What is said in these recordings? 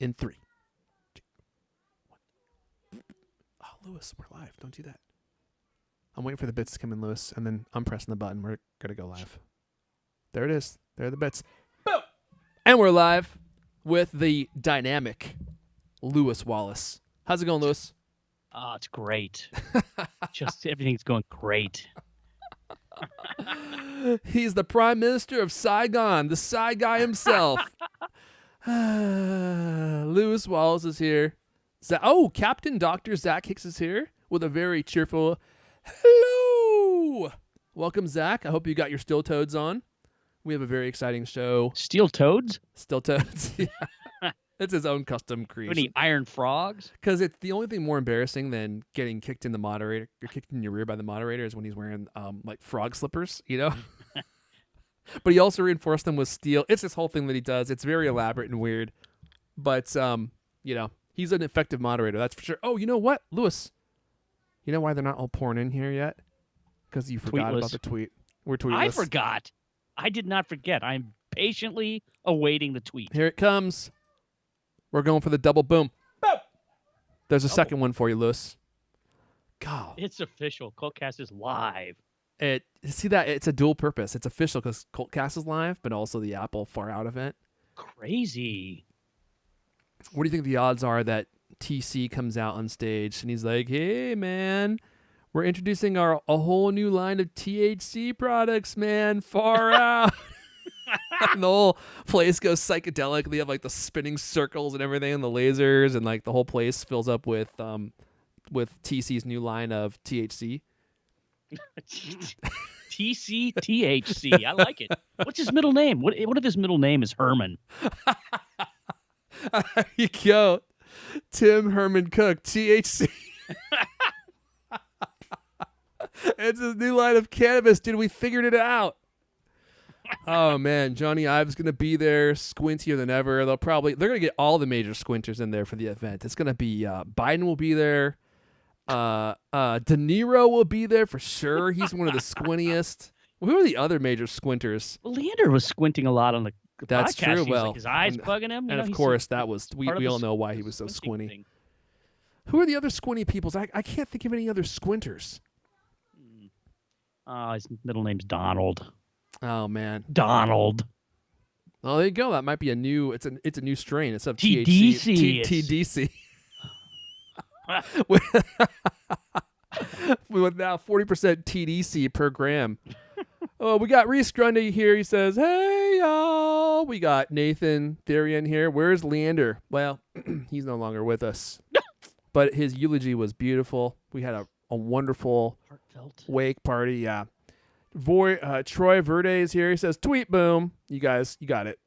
in 3, 2, 1. Oh, Lewis, we're live. Don't do that. I'm waiting for the bits to come in, Lewis, and then I'm pressing the button. We're going to go live. There it is. There are the bits. Boom! And we're live with the dynamic Lewis Wallace. How's it going, Lewis? Oh, it's great. Just everything's going great. He's the Prime Minister of Saigon, the Psy guy himself. Lewis Wallace is here. Captain Dr. Zach Hicks is here with a very cheerful hello. Welcome, Zach. I hope you got your Steel Toads on. We have a very exciting show. Steel Toads? Steel Toads. Yeah. It's his own custom creation. Any iron frogs? Because it's the only thing more embarrassing than getting kicked in the moderator, or kicked in your rear by the moderator, is when he's wearing like frog slippers, you know. But he also reinforced them with steel. It's this whole thing that he does. It's very elaborate and weird, but you know, he's an effective moderator, that's for sure. Oh, you know what, Lewis? You know why they're not all pouring in here yet? Because you forgot about the tweet. We're tweetless. I forgot. I did not forget. I'm patiently awaiting the tweet. Here it comes. We're going for the double boom. Boom! There's a second one for you, Lewis. God. It's official. CultCast is live. See that? It's a dual purpose. It's official because CultCast is live, but also the Apple Far Out event. Crazy. What do you think the odds are that TC comes out on stage and he's like, hey, man, we're introducing a whole new line of THC products, man. Far Out. And the whole place goes psychedelic. They have like the spinning circles and everything and the lasers, and like the whole place fills up with TC's new line of THC. THC. I like it. What's his middle name? What if his middle name is Herman? There you go. Tim Herman Cook, THC. It's his new line of cannabis, dude. We figured it out. Oh man, Johnny Ive's gonna be there, squintier than ever. They're gonna get all the major squinters in there for the event. It's gonna be Biden will be there, De Niro will be there for sure. He's one of the squintiest. Who are the other major squinters? Well, Leander was squinting a lot on the That's podcast. true. Well, like his eyes bugging him, and of course that was we all know why he was so squinty. Thing. Who are the other squinty peoples? I can't think of any other squinters. His middle name's Donald. Oh man, Donald. Oh, there you go. That might be a new. It's a new strain. It's of TDC. TDC. With now 40% TDC per gram. Oh, we got Reese Grundy here. He says, "Hey y'all." We got Nathan Therian here. Where's Leander? Well, he's no longer with us. But his eulogy was beautiful. We had a wonderful Heartfelt wake party. Yeah. Troy Verde is here. He says, tweet boom. You guys, you got it.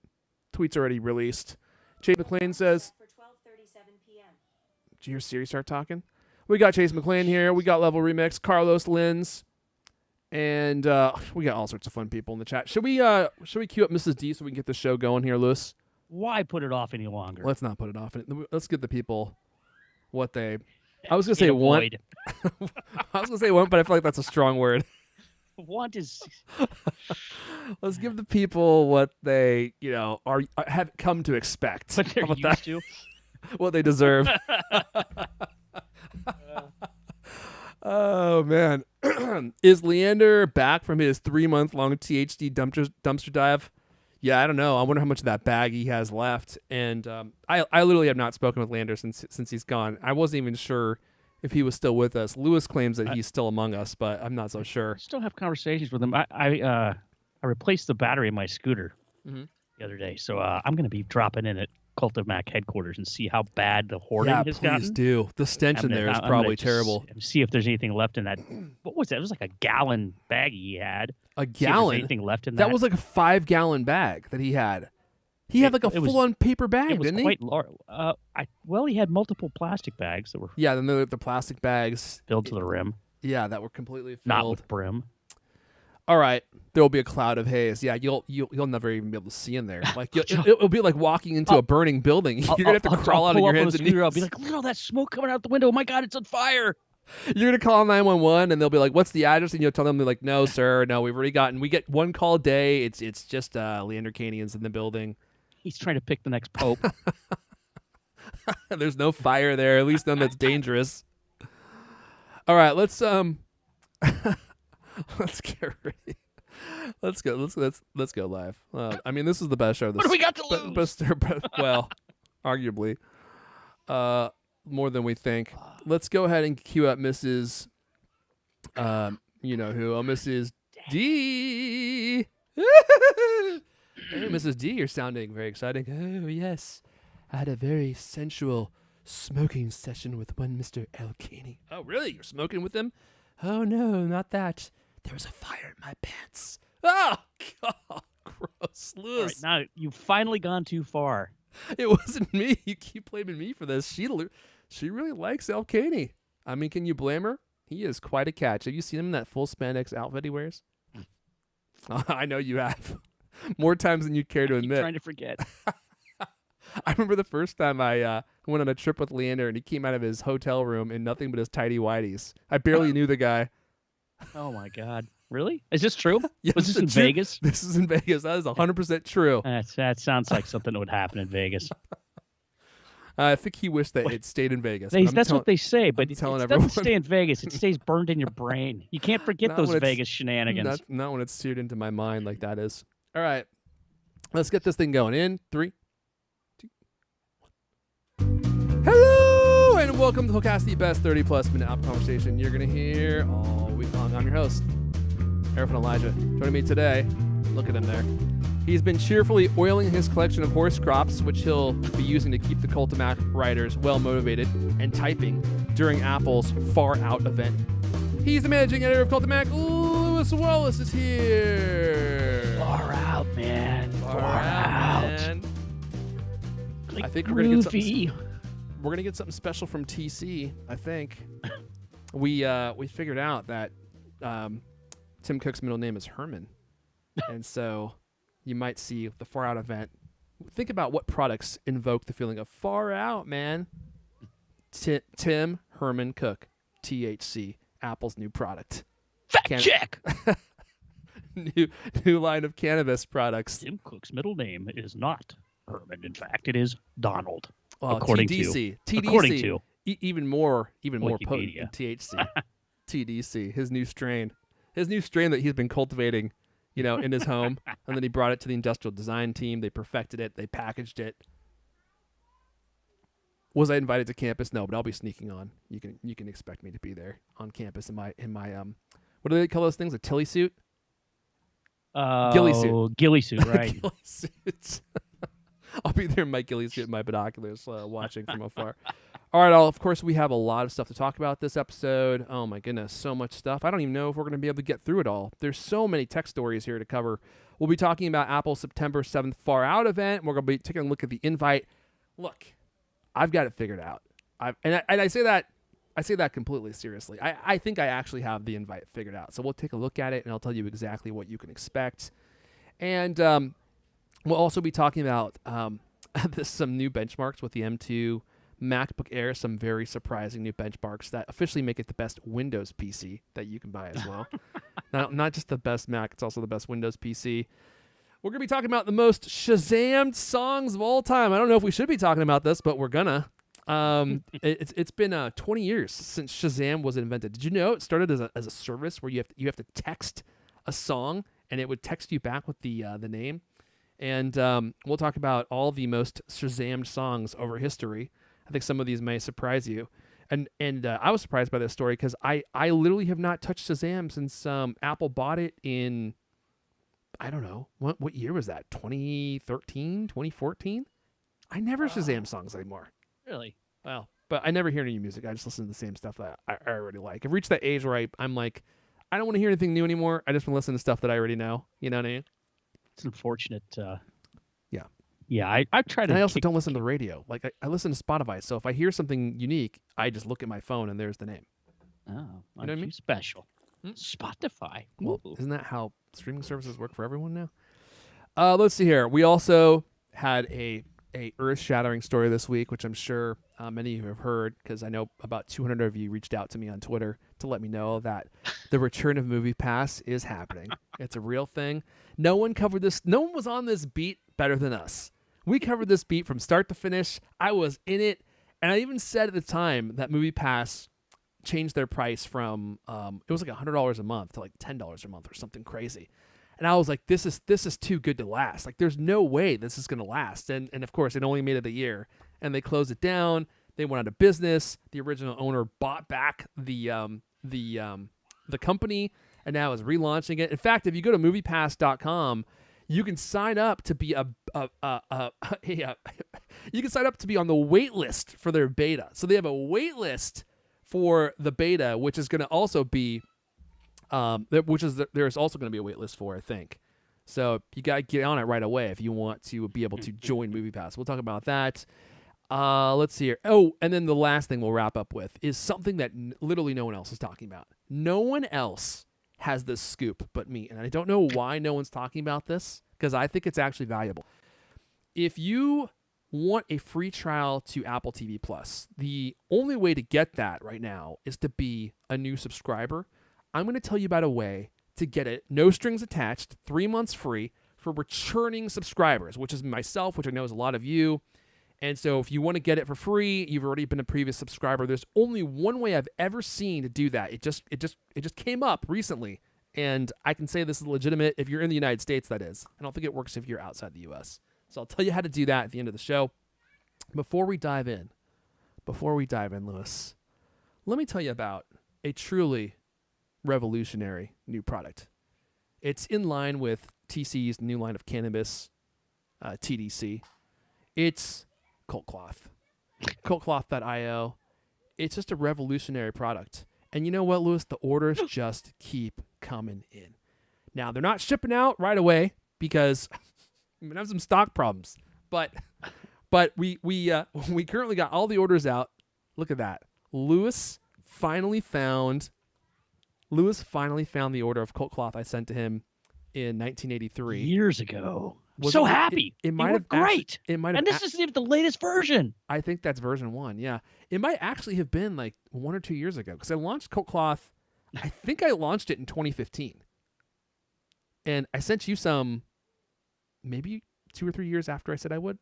Tweet's already released. Chase McLean says, for 12:37 p.m. Did you hear Siri start talking? We got Chase McLean here. We got Level Remix, Carlos Lins, and we got all sorts of fun people in the chat. Should we queue up Mrs. D so we can get the show going here, Lewis? Why put it off any longer? Let's not put it off. Let's get the people what they. I was gonna say want. I was gonna say want, but I feel like that's a strong word. Want is. Let's give the people what they, have come to expect. What they're used to. What they deserve. Oh man, is Leander back from his 3-month-long THD dumpster dive? Yeah, I don't know. I wonder how much of that bag he has left. And I literally have not spoken with Leander since he's gone. I wasn't even sure if he was still with us. Lewis claims that he's still among us, but I'm not so sure. I still have conversations with him. I replaced the battery in my scooter the other day, so I'm going to be dropping in at Cult of Mac headquarters and see how bad the hoarding has gotten. Yeah, please do. The stench in there is probably terrible. See if there's anything left in that. What was that? It was like a gallon baggie he had. A gallon? Anything left in that? That was like a 5-gallon bag that he had. He had like a full-on paper bag, didn't he? It was quite large. Well, he had multiple plastic bags that were. Yeah, then the plastic bags filled to the rim. Yeah, that were completely filled. Not with brim. All right, there will be a cloud of haze. Yeah, you'll never even be able to see in there. Like it'll be like walking into a burning building. You're gonna have to crawl out on your hands and knees. I'll be like, look at all that smoke coming out the window. Oh my God, it's on fire. You're gonna call 911 and they'll be like, "What's the address?" And you'll tell them, "They're like, no, sir, no, we get one call a day. It's just Leander Canian's in the building." He's trying to pick the next pope. There's no fire there. At least none that's dangerous. All right, let's let's get ready. Let's go. Let's go live. I mean, this is the best show. What do we got to lose? Well, arguably, more than we think. Let's go ahead and cue up Mrs. You know who? Mrs. D. Hey, Mrs. D, you're sounding very exciting. Oh yes, I had a very sensual smoking session with one Mr. Elkaney. Oh really? You're smoking with him? Oh no, not that. There was a fire in my pants. Oh, God, gross. All right, now, you've finally gone too far. It wasn't me. You keep blaming me for this. She really likes Elkaney. I mean, can you blame her? He is quite a catch. Have you seen him in that full spandex outfit he wears? I know you have. More times than you'd care to admit. I'm trying to forget. I remember the first time I went on a trip with Leander, and he came out of his hotel room in nothing but his tidy whities. I barely knew the guy. Oh, my God. Really? Is this true? Yes, Was this in Vegas? This is in Vegas. That is 100% true. That sounds like something that would happen in Vegas. I think he wished that it stayed in Vegas. That's what they say, but it everyone. doesn't stay in Vegas. It stays burned in your brain. You can't forget those Vegas shenanigans. Not when it's seared into my mind like that is. All right. Let's get this thing going. In 3, 2, 1. Hello, and welcome to CultCast, the best 30-plus minute app conversation you're going to hear all week long. I'm your host, Eric and Elijah. Joining me today, look at him there. He's been cheerfully oiling his collection of horse crops, which he'll be using to keep the Cult of Mac writers well-motivated and typing during Apple's Far Out event. He's the managing editor of Cult of Mac. Lewis Wallace is here. Far out, man. Far out, man. Like I think we're gonna get something special from TC. I think we figured out that Tim Cook's middle name is Herman, and so you might see the Far Out event. Think about what products invoke the feeling of far out, man. Tim Herman Cook, THC, Apple's new product. Fact check. new line of cannabis products. Tim Cook's middle name is not Herman. In fact, it is Donald. Well, according TDC, to even more potent Wikipedia. than THC. TDC, his new strain that he's been cultivating, in his home, and then he brought it to the industrial design team. They perfected it. They packaged it. Was I invited to campus? No, but I'll be sneaking on. You can expect me to be there on campus in my what do they call those things? A tilly suit? Ghillie suit. Ghillie suit, right? Ghillie suit. I'll be there in my ghillie suit and my binoculars, watching from afar. All right, of course, we have a lot of stuff to talk about this episode. Oh, my goodness, so much stuff. I don't even know if we're going to be able to get through it all. There's so many tech stories here to cover. We'll be talking about Apple's September 7th Far Out event. We're going to be taking a look at the invite. Look, I've got it figured out. I say that completely seriously. I think I actually have the invite figured out. So we'll take a look at it, and I'll tell you exactly what you can expect. And we'll also be talking about some new benchmarks with the M2 MacBook Air, some very surprising new benchmarks that officially make it the best Windows PC that you can buy as well. Not just the best Mac, it's also the best Windows PC. We're going to be talking about the most Shazamed songs of all time. I don't know if we should be talking about this, but we're gonna. It's been 20 years since Shazam was invented. Did you know it started as a service where you have to text a song and it would text you back with the name? And we'll talk about all the most Shazamed songs over history. I think some of these may surprise you. And I was surprised by this story because I literally have not touched Shazam since Apple bought it in, I don't know, what year was that? 2013, 2014? I never Shazam songs anymore. Really? Well, but I never hear any music. I just listen to the same stuff that I already like. I've reached that age where I'm like, I don't want to hear anything new anymore. I just want to listen to stuff that I already know. You know what I mean? It's unfortunate. Yeah. Yeah, I've tried to. And I also don't listen to the radio. Like I listen to Spotify. So if I hear something unique, I just look at my phone and there's the name. Oh, you know what I mean? Special. Spotify. Well, isn't that how streaming services work for everyone now? Let's see here. We also had a earth-shattering story this week, which I'm sure many of you have heard, because I know about 200 of you reached out to me on Twitter to let me know that the return of MoviePass is happening. It's a real thing. No one covered this. No one was on this beat better than us. We covered this beat from start to finish. I was in it, And I even said at the time that MoviePass changed their price from it was like $100 a month to like $10 a month or something crazy. And I was like, this is too good to last. Like, there's no way this is going to last. And of course, it only made it a year, and they closed it down. They went out of business. The original owner bought back the company, and now is relaunching it. In fact, if you go to MoviePass.com, you can sign up to be you can sign up to be on the wait list for their beta. So they have a wait list for the beta, which is going to also be there's also going to be a wait list for, I think. So you got to get on it right away if you want to be able to join MoviePass. We'll talk about that. Let's see here. Oh, and then the last thing we'll wrap up with is something that literally no one else is talking about. No one else has this scoop but me, and I don't know why no one's talking about this, because I think it's actually valuable. If you want a free trial to Apple TV Plus, the only way to get that right now is to be a new subscriber. I'm going to tell you about a way to get it, no strings attached, 3 months free for returning subscribers, which is myself, which I know is a lot of you. And so if you want to get it for free, you've already been a previous subscriber. There's only one way I've ever seen to do that. It just came up recently, and I can say this is legitimate if you're in the United States, that is. I don't think it works if you're outside the US. So I'll tell you how to do that at the end of the show. Before we dive in, Lewis, let me tell you about a truly revolutionary new product. It's in line with TC's new line of cannabis, TDC. It's Cultcloth. Cultcloth.io. It's just a revolutionary product. And you know what, Lewis? The orders just keep coming in. Now, they're not shipping out right away because we have some stock problems. But we currently got all the orders out. Look at that. Lewis finally found the order of Cultcloth I sent to him in 1983. Years ago. I'm so happy. It might have great. And this isn't even the latest version. I think that's version 1, yeah. It might actually have been like 1 or 2 years ago, because I launched Cultcloth. I think I launched it in 2015. And I sent you some maybe 2 or 3 years after I said I would.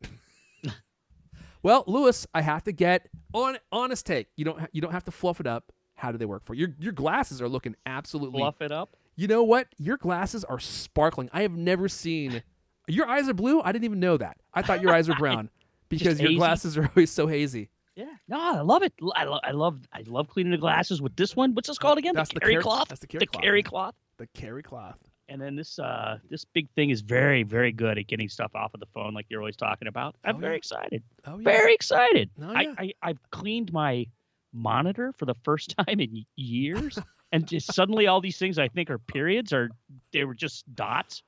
Well, Lewis, I have to get honest take. You don't have to fluff it up. How do they work for you? Your glasses are looking absolutely... Fluff it up? You know what? Your glasses are sparkling. I have never seen... Your eyes are blue? I didn't even know that. I thought your eyes were brown because your glasses are always so hazy. Yeah. No, I love it. I love cleaning the glasses with this one. What's this called again? That's the carry cloth? That's the carry cloth. Carry cloth. The carry cloth. And then this big thing is very, very good at getting stuff off of the phone like you're always talking about. I'm very excited. Oh, yeah. Very excited. Oh, yeah. I've cleaned my monitor for the first time in years, and just suddenly all these things I think are periods they were just dots.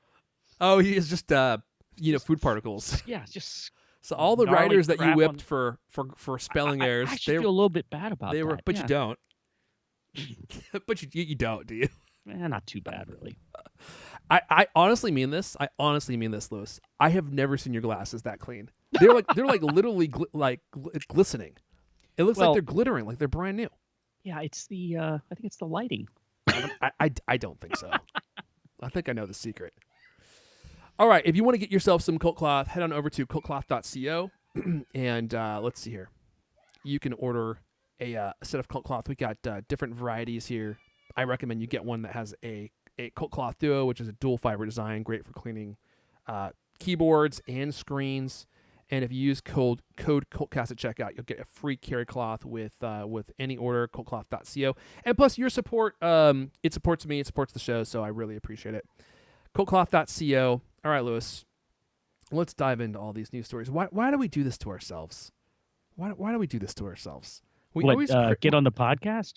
Oh, he is just food particles. Yeah, it's just so all the writers that you whipped for spelling errors. I actually feel a little bit bad about that. But you don't. But you don't, do you? Not too bad, really. I honestly mean this. Lewis. I have never seen your glasses that clean. They're like literally glistening. It looks like they're glittering, like they're brand new. Yeah, it's the I think it's the lighting. I don't think so. I think I know the secret. All right, if you want to get yourself some Cultcloth, head on over to cultcloth.co, and let's see here. You can order a set of Cultcloth. We got different varieties here. I recommend you get one that has a Cultcloth Duo, which is a dual fiber design, great for cleaning keyboards and screens. And if you use code CultCast at checkout, you'll get a free carry cloth with any order, cultcloth.co. And plus, your support, it supports me, it supports the show, so I really appreciate it. Cultcloth.co. All right, Lewis, let's dive into all these news stories. Why do we do this to ourselves? Why do we do this to ourselves? We always get on the podcast.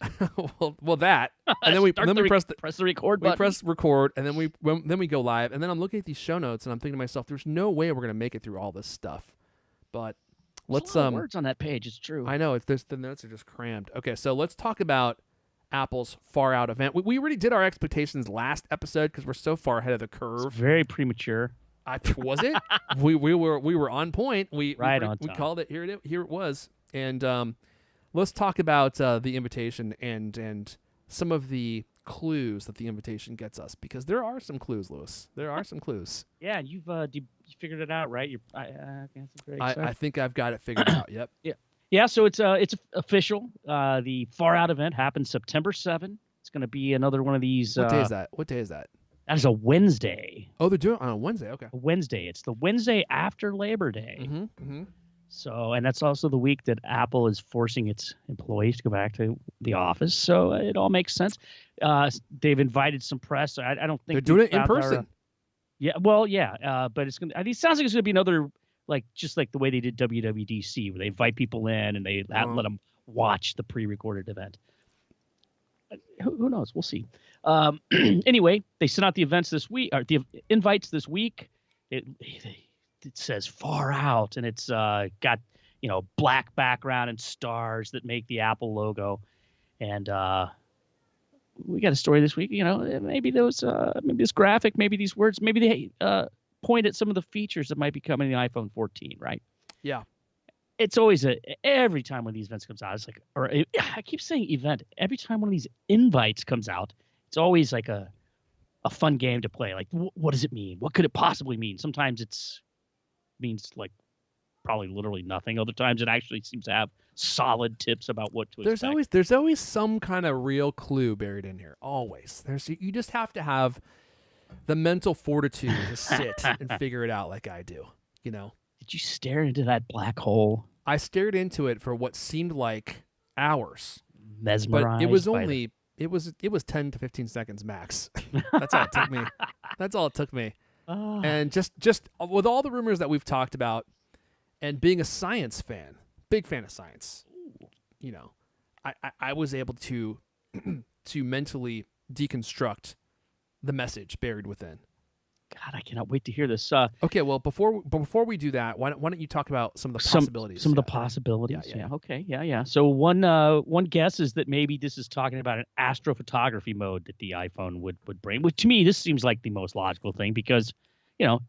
well, that, and then we press the record button. We press record, and then we go live, and then I'm looking at these show notes, and I'm thinking to myself, there's no way we're gonna make it through all this stuff. But let's a lot of words on that page. It's true. I know the notes are just crammed. Okay, so let's talk about Apple's Far Out event. We already did our expectations last episode because we're so far ahead of the curve. It's very premature. Was it? we were on point. We on time. We called it. Here it was. And let's talk about the invitation and some of the clues that the invitation gets us, because there are some clues, Lewis. There are some clues. Yeah, you figured it out, right? I think I've got it figured out. Yep. Yeah. Yeah, so it's official. The Far Out event happens September 7th. It's going to be another one of these. What day is that? What day is that? That is a Wednesday. Oh, they're doing it on a Wednesday. Okay. A Wednesday. It's the Wednesday after Labor Day. Mm-hmm, mm-hmm. So, and that's also the week that Apple is forcing its employees to go back to the office. So it all makes sense. They've invited some press. I don't think they're doing it in person. Yeah, well, yeah, but it's gonna. I think it sounds like it's gonna be another just like the way they did WWDC, where they invite people in and they let them watch the pre-recorded event. Who knows? We'll see. Anyway, they sent out the events this week, or the invites this week. It says Far Out, and it's got black background and stars that make the Apple logo, and we got a story this week. Maybe those, maybe this graphic, maybe these words, maybe they point at some of the features that might be coming in the iPhone 14, right? Yeah. It's always every time one of these events comes out, it's like, I keep saying event. Every time one of these invites comes out, it's always like a fun game to play. Like, what does it mean? What could it possibly mean? Sometimes it's means like probably literally nothing. Other times it actually seems to have solid tips about what to expect. There's always some kind of real clue buried in here. Always. You just have to have the mental fortitude to sit and figure it out like I do. Did you stare into that black hole? I stared into it for what seemed like hours. Mesmerized. But it was only it was 10 to 15 seconds max. That's all it took me. That's all it took me. And just with all the rumors that we've talked about, and being a science fan, big fan of science, I was able to to mentally deconstruct the message buried within. God, I cannot wait to hear this. Okay, well, before we do that, why don't you talk about some of the possibilities? Some of the possibilities. Yeah. Okay. Yeah. So one guess is that maybe this is talking about an astrophotography mode that the iPhone would bring. Which to me, this seems like the most logical thing because,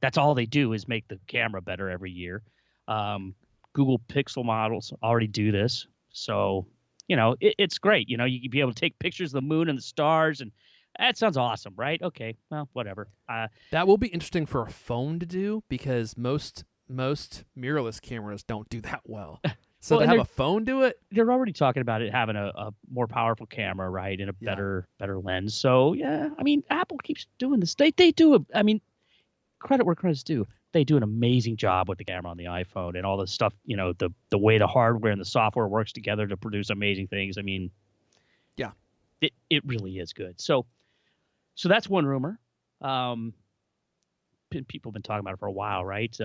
that's all they do is make the camera better every year. Google Pixel models already do this, so it's great. You'd be able to take pictures of the moon and the stars and. That sounds awesome, right? Okay, well, whatever. That will be interesting for a phone to do because most mirrorless cameras don't do that well. So to have a phone do it, they're already talking about it having a more powerful camera, right, and a better lens. So yeah, I mean, Apple keeps doing this. They do. Credit where credit's due. They do an amazing job with the camera on the iPhone and all the stuff. The way the hardware and the software works together to produce amazing things. I mean, yeah, it really is good. So that's one rumor. People have been talking about it for a while, right?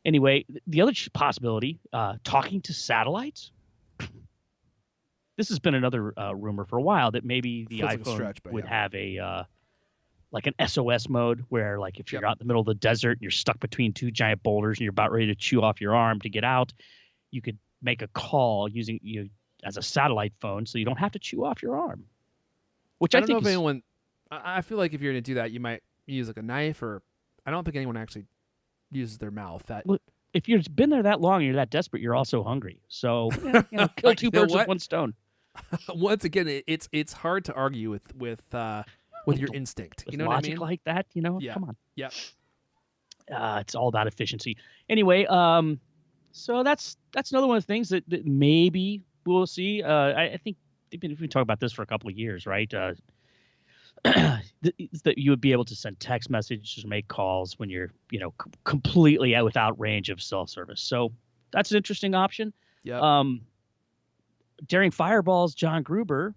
Anyway, the other possibility, talking to satellites. This has been another rumor for a while that maybe the iPhone would have a like an SOS mode where, like, if you're out in the middle of the desert and you're stuck between two giant boulders and you're about ready to chew off your arm to get out, you could make a call using as a satellite phone, so you don't have to chew off your arm. Which I think know if anyone. I feel like if you're going to do that, you might use like a knife, or I don't think anyone actually uses their mouth. If you've been there that long and you're that desperate, you're also hungry. So kill two birds with one stone. Once again, it's hard to argue with your instinct. With you know logic what I mean? Like that, Yeah. Come on. Yeah. It's all about efficiency. Anyway, so that's another one of the things that maybe we'll see. I think we've been talking about this for a couple of years, right? That you would be able to send text messages or make calls when you're completely without range of cell service. So that's an interesting option. Yeah. Daring Fireball's John Gruber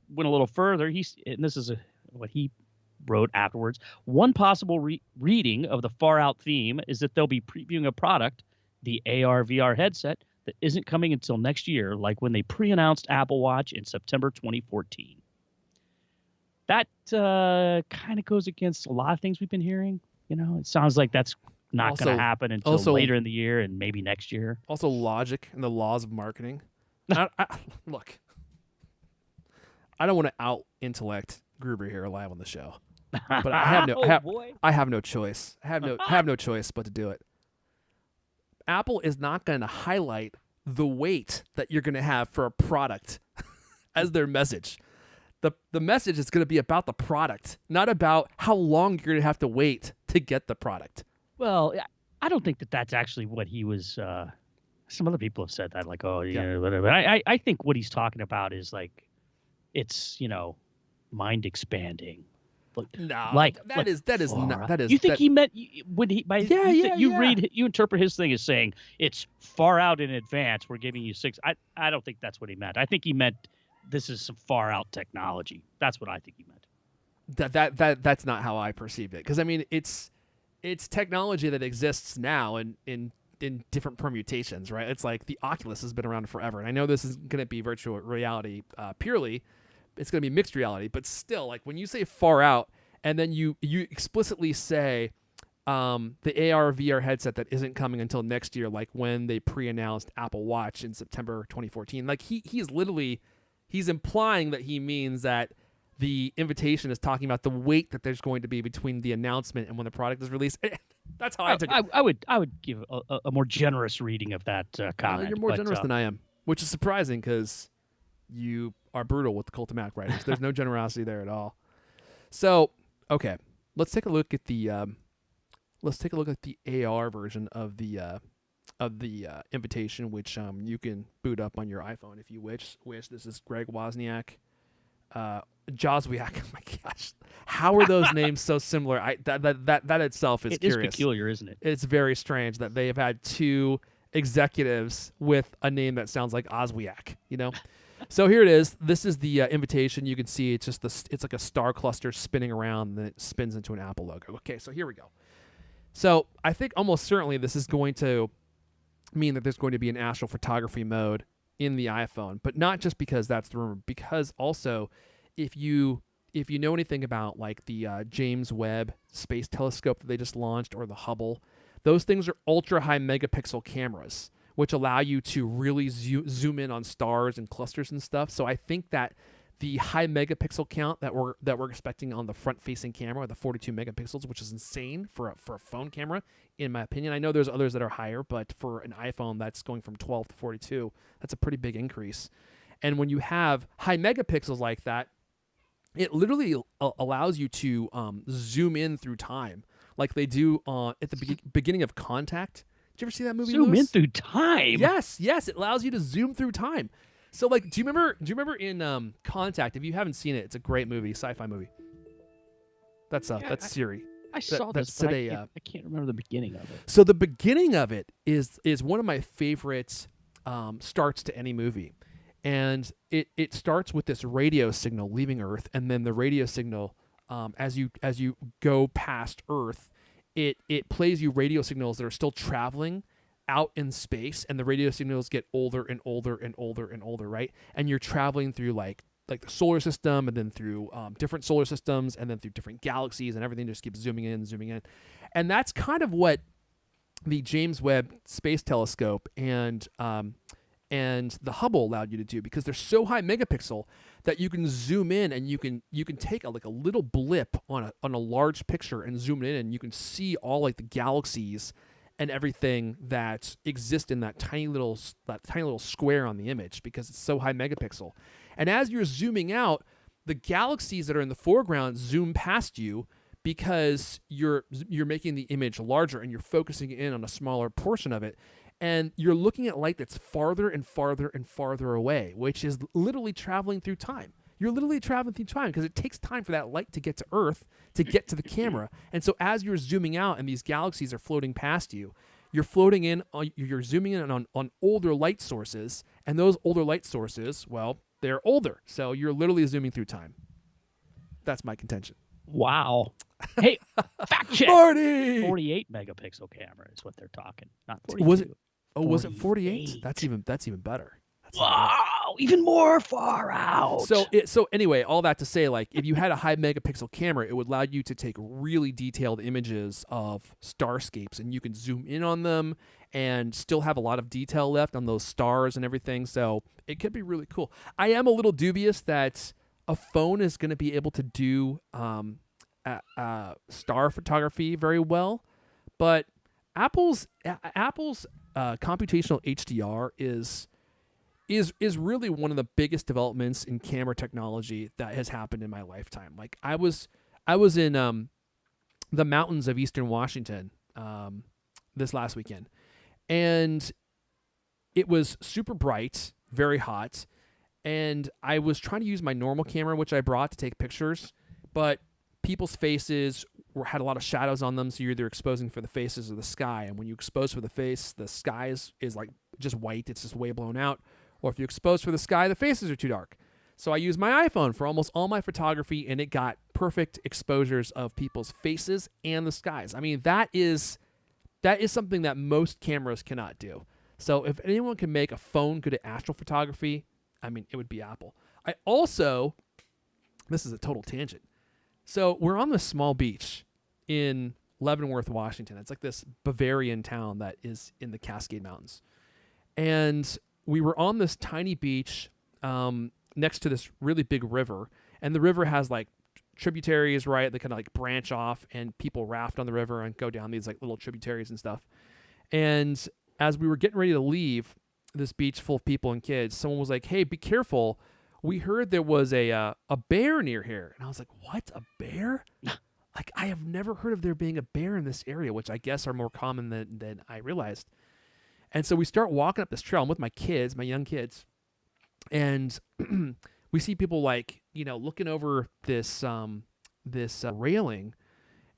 went a little further. And this is what he wrote afterwards. One possible reading of the Far Out theme is that they'll be previewing a product, the AR VR headset, that isn't coming until next year, like when they pre-announced Apple Watch in September 2014. That kind of goes against a lot of things we've been hearing. It sounds like that's not going to happen until later in the year and maybe next year. Also, logic and the laws of marketing. Look, I don't want to out-intellect Gruber here live on the show, but I have no choice. I have no choice but to do it. Apple is not going to highlight the weight that you're going to have for a product as their message. The message is going to be about the product, not about how long you're going to have to wait to get the product. Well, I don't think that that's actually what he was Some other people have said that, like, oh, yeah, whatever. I think what he's talking about is like, it's mind expanding. No, that is not that is You think that. he meant when he by Yeah, you interpret his thing as saying it's far out in advance. We're giving you 6. I don't think that's what he meant. I think he meant this is some far out technology. That's what I think he meant. That's not how I perceived it, because I mean it's technology that exists now in different permutations, right? It's like the Oculus has been around forever, and I know this is going to be virtual reality purely. It's going to be mixed reality, but still, like when you say far out, and then you explicitly say the AR VR headset that isn't coming until next year, like when they pre-announced Apple Watch in September 2014, like he's implying that he means that the invitation is talking about the wait that there's going to be between the announcement and when the product is released. That's how I took it. I would give a more generous reading of that comment. You're more generous than I am, which is surprising because you are brutal with the Cult of Mac writers. There's no generosity there at all. So, okay, let's take a look at the AR version of the invitation, which you can boot up on your iPhone if you wish. This is Greg Wozniak. Joswiak. Oh my gosh, how are those names so similar? That itself is curious. It is peculiar, isn't it? It's very strange that they have had two executives with a name that sounds like Oswiak. So here it is. This is the invitation. You can see it's just it's like a star cluster spinning around, and then it spins into an Apple logo. Okay, so here we go. So I think almost certainly this is going to mean that there's going to be an astrophotography mode in the iPhone, but not just because that's the rumor, because also if you know anything about like the James Webb Space Telescope that they just launched, or the Hubble, those things are ultra high megapixel cameras, which allow you to really zoom in on stars and clusters and stuff. So I think that the high megapixel count that we're expecting on the front-facing camera, the 42 megapixels, which is insane for a phone camera, in my opinion. I know there's others that are higher, but for an iPhone that's going from 12 to 42, that's a pretty big increase. And when you have high megapixels like that, it literally allows you to zoom in through time, like they do at the beginning of Contact. Did you ever see that movie? Zoom in through time. Yes, it allows you to zoom through time. So, like, do you remember in Contact? If you haven't seen it, it's a great movie, sci-fi movie. That's Siri. I saw this, but I can't remember the beginning of it. So the beginning of it is one of my favorite starts to any movie, and it starts with this radio signal leaving Earth, and then the radio signal, as you go past Earth, it plays you radio signals that are still traveling out in space, and the radio signals get older and older and older and older, right? And you're traveling through like the solar system, and then through different solar systems, and then through different galaxies, and everything just keeps zooming in. And that's kind of what the James Webb Space Telescope and the Hubble allowed you to do, because they're so high megapixel that you can zoom in, and you can take a little blip on a large picture and zoom it in, and you can see all like the galaxies and everything that exist in that tiny little square on the image, because it's so high megapixel. And as you're zooming out, the galaxies that are in the foreground zoom past you, because you're making the image larger and you're focusing in on a smaller portion of it. And you're looking at light that's farther and farther and farther away, which is literally traveling through time. You're literally traveling through time, because it takes time for that light to get to Earth, to get to the camera. And so as you're zooming out and these galaxies are floating past you, you're zooming in on older light sources, and those older light sources, well, they're older. So you're literally zooming through time. That's my contention. Wow. Hey, fact check. Marty! 48 megapixel camera is what they're talking, not 42. Was it? Oh, was it 48? That's even better. Wow, even more far out. So anyway, all that to say, like, if you had a high megapixel camera, it would allow you to take really detailed images of starscapes, and you can zoom in on them and still have a lot of detail left on those stars and everything. So it could be really cool. I am a little dubious that a phone is going to be able to do star photography very well, but Apple's computational HDR is really one of the biggest developments in camera technology that has happened in my lifetime. Like I was in the mountains of Eastern Washington this last weekend, and it was super bright, very hot, and I was trying to use my normal camera, which I brought to take pictures, but people's faces had a lot of shadows on them, so you're either exposing for the faces or the sky. And when you expose for the face, the sky is like just white. It's just way blown out. Or if you expose for the sky, the faces are too dark. So I used my iPhone for almost all my photography, and it got perfect exposures of people's faces and the skies. I mean, that is something that most cameras cannot do. So if anyone can make a phone good at astrophotography, I mean, it would be Apple. This is a total tangent. So we're on this small beach in Leavenworth, Washington. It's like this Bavarian town that is in the Cascade Mountains. And we were on this tiny beach next to this really big river. And the river has like tributaries, right? They kind of like branch off, and people raft on the river and go down these like little tributaries and stuff. And as we were getting ready to leave this beach full of people and kids, someone was like, "Hey, be careful. We heard there was a bear near here." And I was like, "What? A bear?" Like, I have never heard of there being a bear in this area, which I guess are more common than I realized. And so we start walking up this trail. I'm with my kids, my young kids, and we see people like, looking over this railing,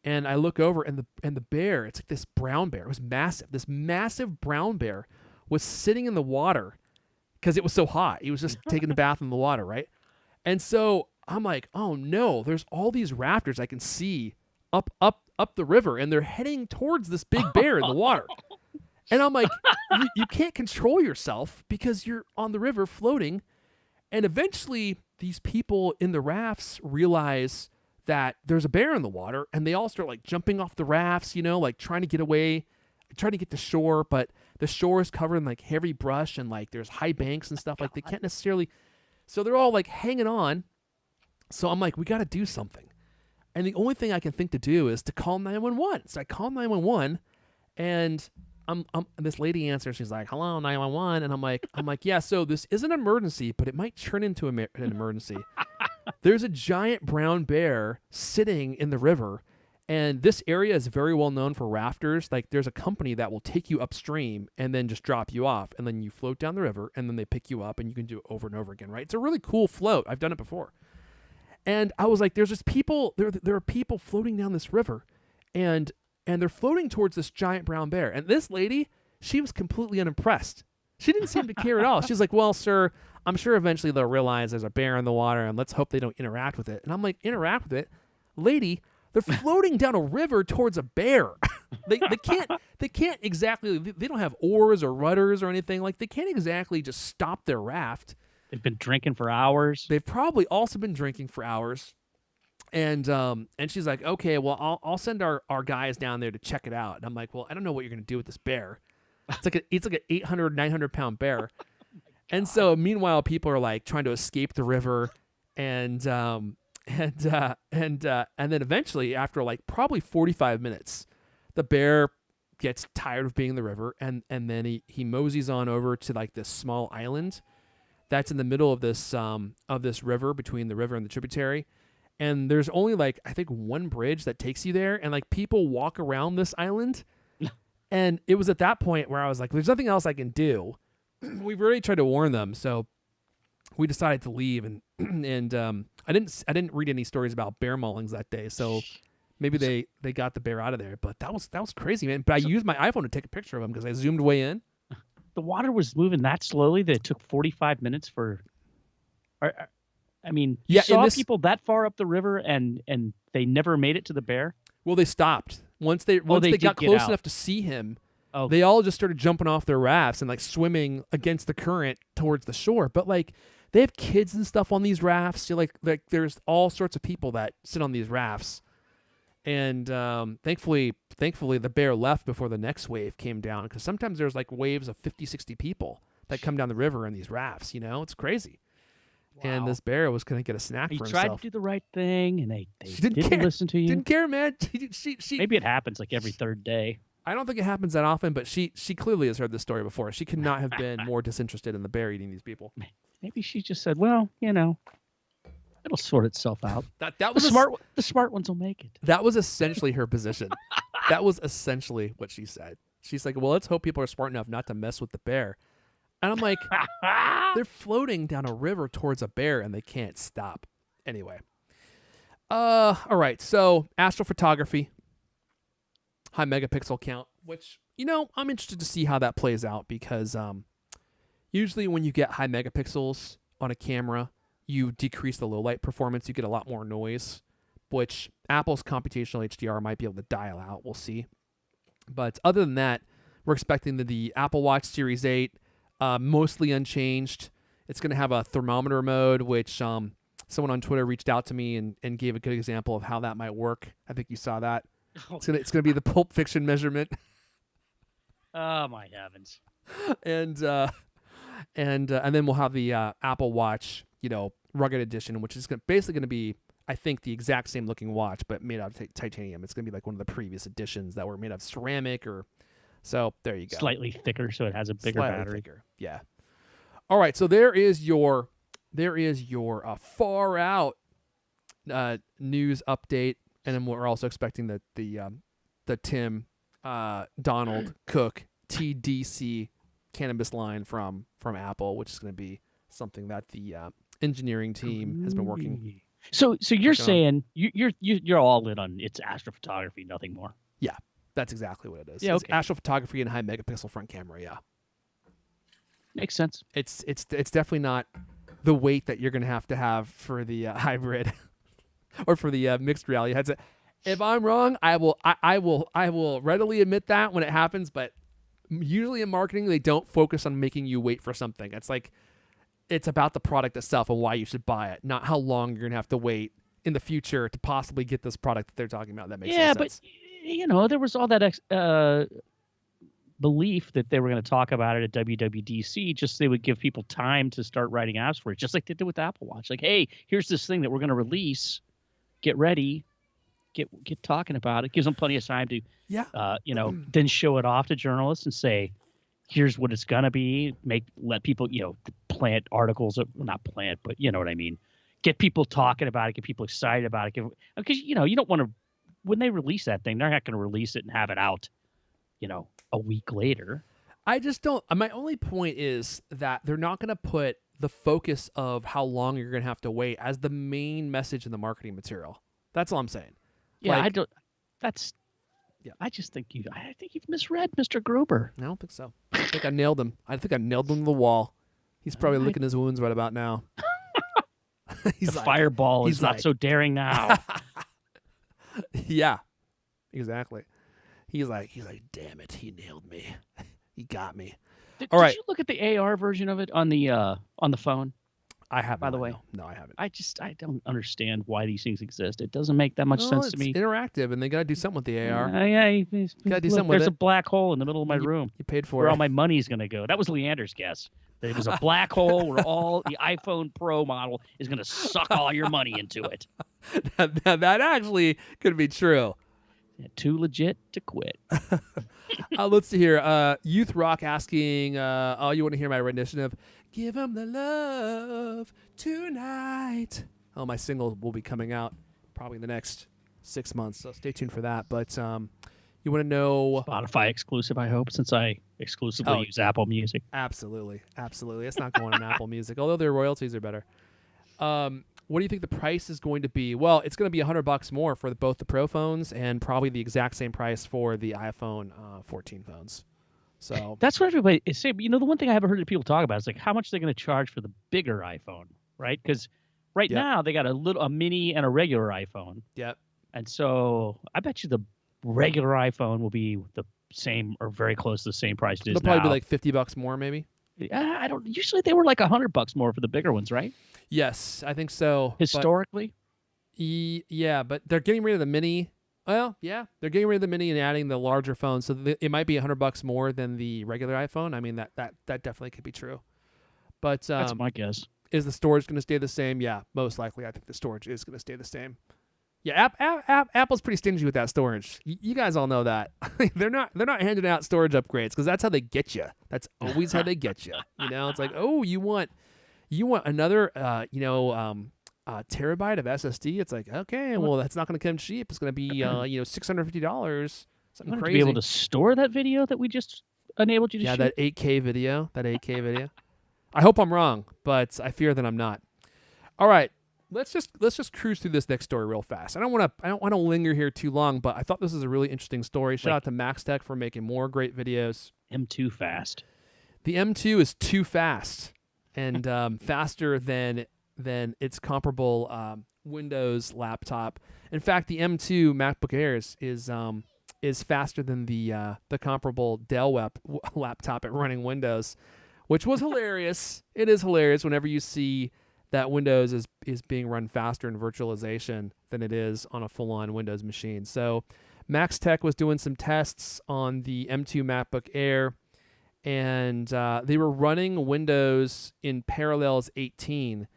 and I look over, and the bear, it's like this brown bear. It was massive. This massive brown bear was sitting in the water because it was so hot. He was just taking a bath in the water, right? And so I'm like, oh no, there's all these rafters I can see up the river, and they're heading towards this big bear in the water. And I'm like, you can't control yourself because you're on the river floating. And eventually these people in the rafts realize that there's a bear in the water, and they all start like jumping off the rafts, like trying to get away, trying to get to shore, but the shore is covered in like heavy brush, and like there's high banks and stuff. Like they can't necessarily, so they're all like hanging on. So I'm like, we got to do something. And the only thing I can think to do is to call 911. So I call 911, and this lady answers. She's like, "Hello, 911," and I'm like, "Yeah. So this is an emergency, but it might turn into an emergency. There's a giant brown bear sitting in the river, and this area is very well known for rafters. Like, there's a company that will take you upstream and then just drop you off, and then you float down the river, and then they pick you up, and you can do it over and over again. Right? It's a really cool float. I've done it before." And I was like, "There's just people. There are people floating down this river, and they're floating towards this giant brown bear." And this lady, she was completely unimpressed. She didn't seem to care at all. She's like, "Well, sir, I'm sure eventually they'll realize there's a bear in the water, and let's hope they don't interact with it." And I'm like, "Interact with it? Lady, they're floating down a river towards a bear." They can't exactly, they don't have oars or rudders or anything. Like, they can't exactly just stop their raft. They've been drinking for hours. They've probably also been drinking for hours. And she's like, "Okay, well, I'll send our guys down there to check it out." And I'm like, "Well, I don't know what you're going to do with this bear. It's like an 800, 900 pound bear." And so meanwhile, people are like trying to escape the river, and then eventually, after like probably 45 minutes, the bear gets tired of being in the river, and then he moseys on over to like this small island that's in the middle of this river, between the river and the tributary. And there's only like, I think, one bridge that takes you there, and like people walk around this island. And it was at that point where I was like, there's nothing else I can do. We've already tried to warn them, so we decided to leave. And I didn't read any stories about bear maulings that day, so maybe they got the bear out of there. But that was crazy, man. But I used my iPhone to take a picture of him because I zoomed way in. The water was moving that slowly that it took 45 minutes for. I mean, you saw people that far up the river, and they never made it to the bear? Well, they stopped. Once they got close enough to see him, they all just started jumping off their rafts and like swimming against the current towards the shore. But like, they have kids and stuff on these rafts. Like there's all sorts of people that sit on these rafts. And thankfully the bear left before the next wave came down, because sometimes there's like waves of 50, 60 people that come down the river in these rafts. It's crazy. Wow. And this bear was going to get a snack for himself. He tried to do the right thing, and they didn't listen to you. Didn't care, man. She Maybe it happens like every third day. I don't think it happens that often, but she clearly has heard this story before. She could not have been more disinterested in the bear eating these people. Maybe she just said, "Well, it'll sort itself out." That was the smart ones will make it. That was essentially her position. That was essentially what she said. She's like, "Well, let's hope people are smart enough not to mess with the bear." And I'm like, they're floating down a river towards a bear and they can't stop. Anyway. All right. So astrophotography, high megapixel count, which, I'm interested to see how that plays out because usually when you get high megapixels on a camera, you decrease the low light performance. You get a lot more noise, which Apple's computational HDR might be able to dial out. We'll see. But other than that, we're expecting the Apple Watch Series 8 mostly unchanged. It's going to have a thermometer mode, which someone on Twitter reached out to me and gave a good example of how that might work. I think you saw that. It's gonna be the Pulp Fiction measurement. Oh my heavens! And then we'll have the Apple Watch, rugged edition, which is basically going to be, I think, the exact same looking watch, but made out of titanium. It's going to be like one of the previous editions that were made of ceramic so there you go. Slightly thicker, so it has a bigger battery. Thicker. Yeah. All right, so there is your far out news update, and then we're also expecting the Tim Donald Cook TDC cannabis line from Apple, which is going to be something that the engineering team has been working. So you're saying you're all in on it's astrophotography, nothing more. Yeah, that's exactly what it is. Yeah, It's okay. astrophotography and high megapixel front camera. Yeah, makes sense. It's definitely not the weight that you're going to have for the hybrid or for the mixed reality headset. If I'm wrong, I will readily admit that when it happens. But usually in marketing, they don't focus on making you wait for something. It's like it's about the product itself and why you should buy it, not how long you're going to have to wait in the future to possibly get this product that they're talking about. That makes sense. But there was all that belief that they were going to talk about it at WWDC, just they would give people time to start writing apps for it, just like they did with the Apple Watch. Like, hey, here's this thing that we're going to release. Get ready. Get talking about it. Gives them plenty of time to, then show it off to journalists and say, here's what it's going to be. Let people, plant articles, not plant, but you know what I mean. Get people talking about it. Get people excited about it. Because, you don't want to, when they release that thing, they're not going to release it and have it out, a week later. I just don't. My only point is that they're not going to put the focus of how long you're going to have to wait as the main message in the marketing material. That's all I'm saying. Yeah, I don't. That's. Yeah, I just think I think you've misread Mr. Gruber. I don't think so. I think I nailed him. I think I nailed him to the wall. He's probably licking his wounds right about now. The fireball is not so daring now. Yeah, exactly. He's like, damn it, he nailed me. He got me. Did you look at the AR version of it on the phone? I haven't. By the way, no, I haven't. I don't understand why these things exist. It doesn't make that much sense to me. It's interactive, and they got to do something with the AR. Yeah, got to do something with it. There's a black hole in the middle of my room. You paid for where it. all my money's going to go. That was Leander's guess. That it was a black hole where all the iPhone Pro model is going to suck all your money into it. That actually could be true. Yeah, too legit to quit. Let's see here. Youth Rock asking, you want to hear my rendition of Give 'Em the Love Tonight? Oh, my single will be coming out probably in the next 6 months, so stay tuned for that. But you want to know... Spotify exclusive, I hope, since I exclusively use Apple Music. Absolutely. It's not going on Apple Music, although their royalties are better. What do you think the price is going to be? Well, it's going to be $100 more for both the Pro phones and probably the exact same price for the iPhone 14 phones. So that's what everybody is saying. But the one thing I haven't heard people talk about is like how much they're going to charge for the bigger iPhone, right? Because now they got a mini and a regular iPhone. Yep. And so I bet you the regular iPhone will be the same or very close to the same price it is now. It'll probably be like $50 more, maybe. I don't. Usually they were like $100 more for the bigger ones, right? Yes, I think so. Historically. Yeah, but they're getting rid of the mini. Well, yeah, they're getting rid of the mini and adding the larger phone, so it might be $100 more than the regular iPhone. I mean, that definitely could be true. But that's my guess. Is the storage going to stay the same? Yeah, most likely. I think the storage is going to stay the same. Yeah, Apple's pretty stingy with that storage. You guys all know that. they're not handing out storage upgrades because that's how they get you. That's always how they get you. It's like, oh, you want another terabyte of SSD? It's like, okay, well, that's not going to come cheap. It's going to be $650. Something crazy. To be able to store that video that we just enabled you to shoot? Yeah, that 8K video. I hope I'm wrong, but I fear that I'm not. All right, let's just cruise through this next story real fast. I don't want to linger here too long, but I thought this was a really interesting story. Shout out to MaxTech for making more great videos. M2 fast. The M2 is too fast, and faster than its comparable Windows laptop. In fact, the M2 MacBook Air is faster than the comparable Dell laptop at running Windows, which was hilarious. It is hilarious whenever you see that Windows is being run faster in virtualization than it is on a full-on Windows machine. So MaxTech was doing some tests on the M2 MacBook Air, and they were running Windows in Parallels 18.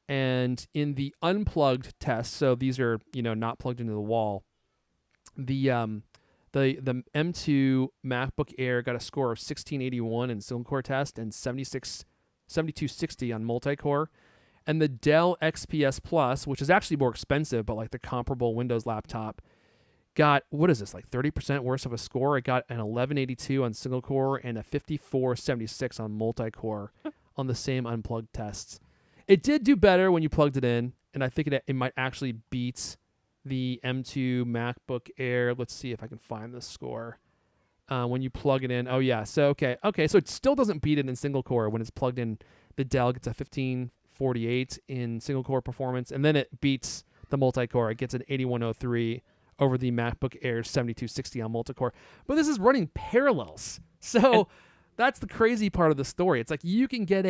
And in the unplugged test, so these are not plugged into the wall, the M2 MacBook Air got a score of 1681 in single core test and 7260 on multi-core. And the Dell XPS Plus, which is actually more expensive, but like the comparable Windows laptop, got, what is this, like 30% worse of a score? It got an 1182 on single core and a 5476 on multi-core on the same unplugged tests. It did do better when you plugged it in, and I think it might actually beat the M2 MacBook Air. Let's see if I can find the score. When you plug it in. Oh, yeah. So, okay. So it still doesn't beat it in single core. When it's plugged in, the Dell gets a 1548 in single core performance, and then it beats the multi-core. It gets an 8103 over the MacBook Air 7260 on multi-core. But this is running Parallels. So that's the crazy part of the story. It's like you can get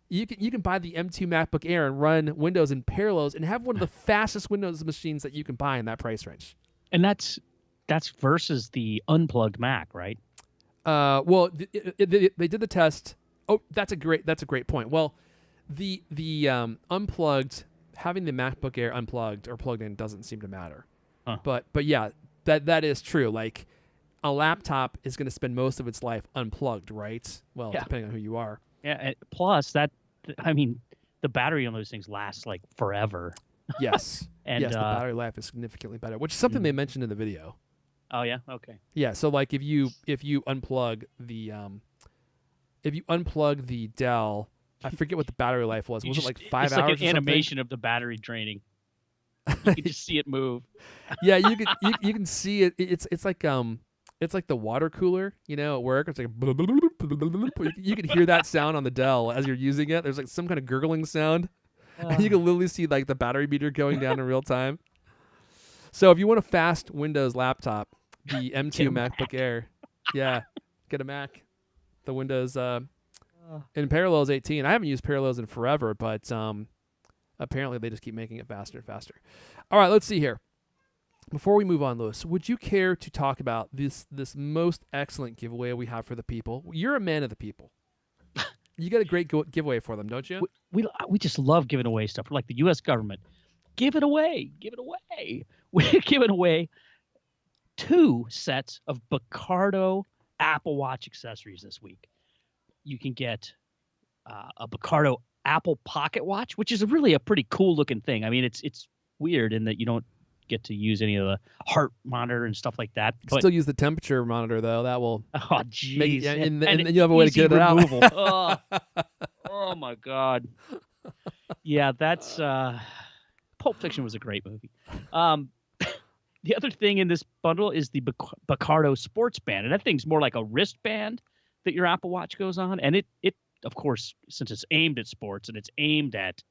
you can buy the M2 MacBook Air and run Windows in Parallels and have one of the fastest Windows machines that you can buy in that price range. And that's versus the unplugged Mac, right? Well, they did the test. Oh, that's a great point. Well, the unplugged, having the MacBook Air unplugged or plugged in doesn't seem to matter. Huh. But yeah, that is true. Like a laptop is going to spend most of its life unplugged, right? Well, depending on who you are. Yeah. And plus the battery on those things lasts like forever. Yes. And the battery life is significantly better, which is something they mentioned in the video. Oh yeah. Okay. Yeah. So like if you unplug the Dell, I forget what the battery life was. Was it like 5 hours? It's like an animation of the battery draining. You can just see it move. Yeah, you can see it. It's like the water cooler, at work. It's like you can hear that sound on the Dell as you're using it. There's like some kind of gurgling sound, and you can literally see like the battery meter going down in real time. So if you want a fast Windows laptop, the M2 MacBook Air, get a Mac. The Windows in Parallels 18. I haven't used Parallels in forever, but apparently they just keep making it faster and faster. All right, let's see here. Before we move on, Louis, would you care to talk about this most excellent giveaway we have for the people? You're a man of the people. You got a great giveaway for them, don't you? We just love giving away stuff. We're like the U.S. government. Give it away. We're giving away 2 sets of Bucardo Apple Watch accessories this week. You can get a Bucardo Apple Pocket Watch, which is really a pretty cool looking thing. I mean, it's weird in that you don't get to use any of the heart monitor and stuff like that. But still use the temperature monitor though. That will. Oh jeez. And you have a way to get it out. Oh my God. Yeah, that's Pulp Fiction was a great movie. The other thing in this bundle is the Bucardo Sports Band, and that thing's more like a wristband that your Apple Watch goes on, and it of course, since it's aimed at sports and it's aimed at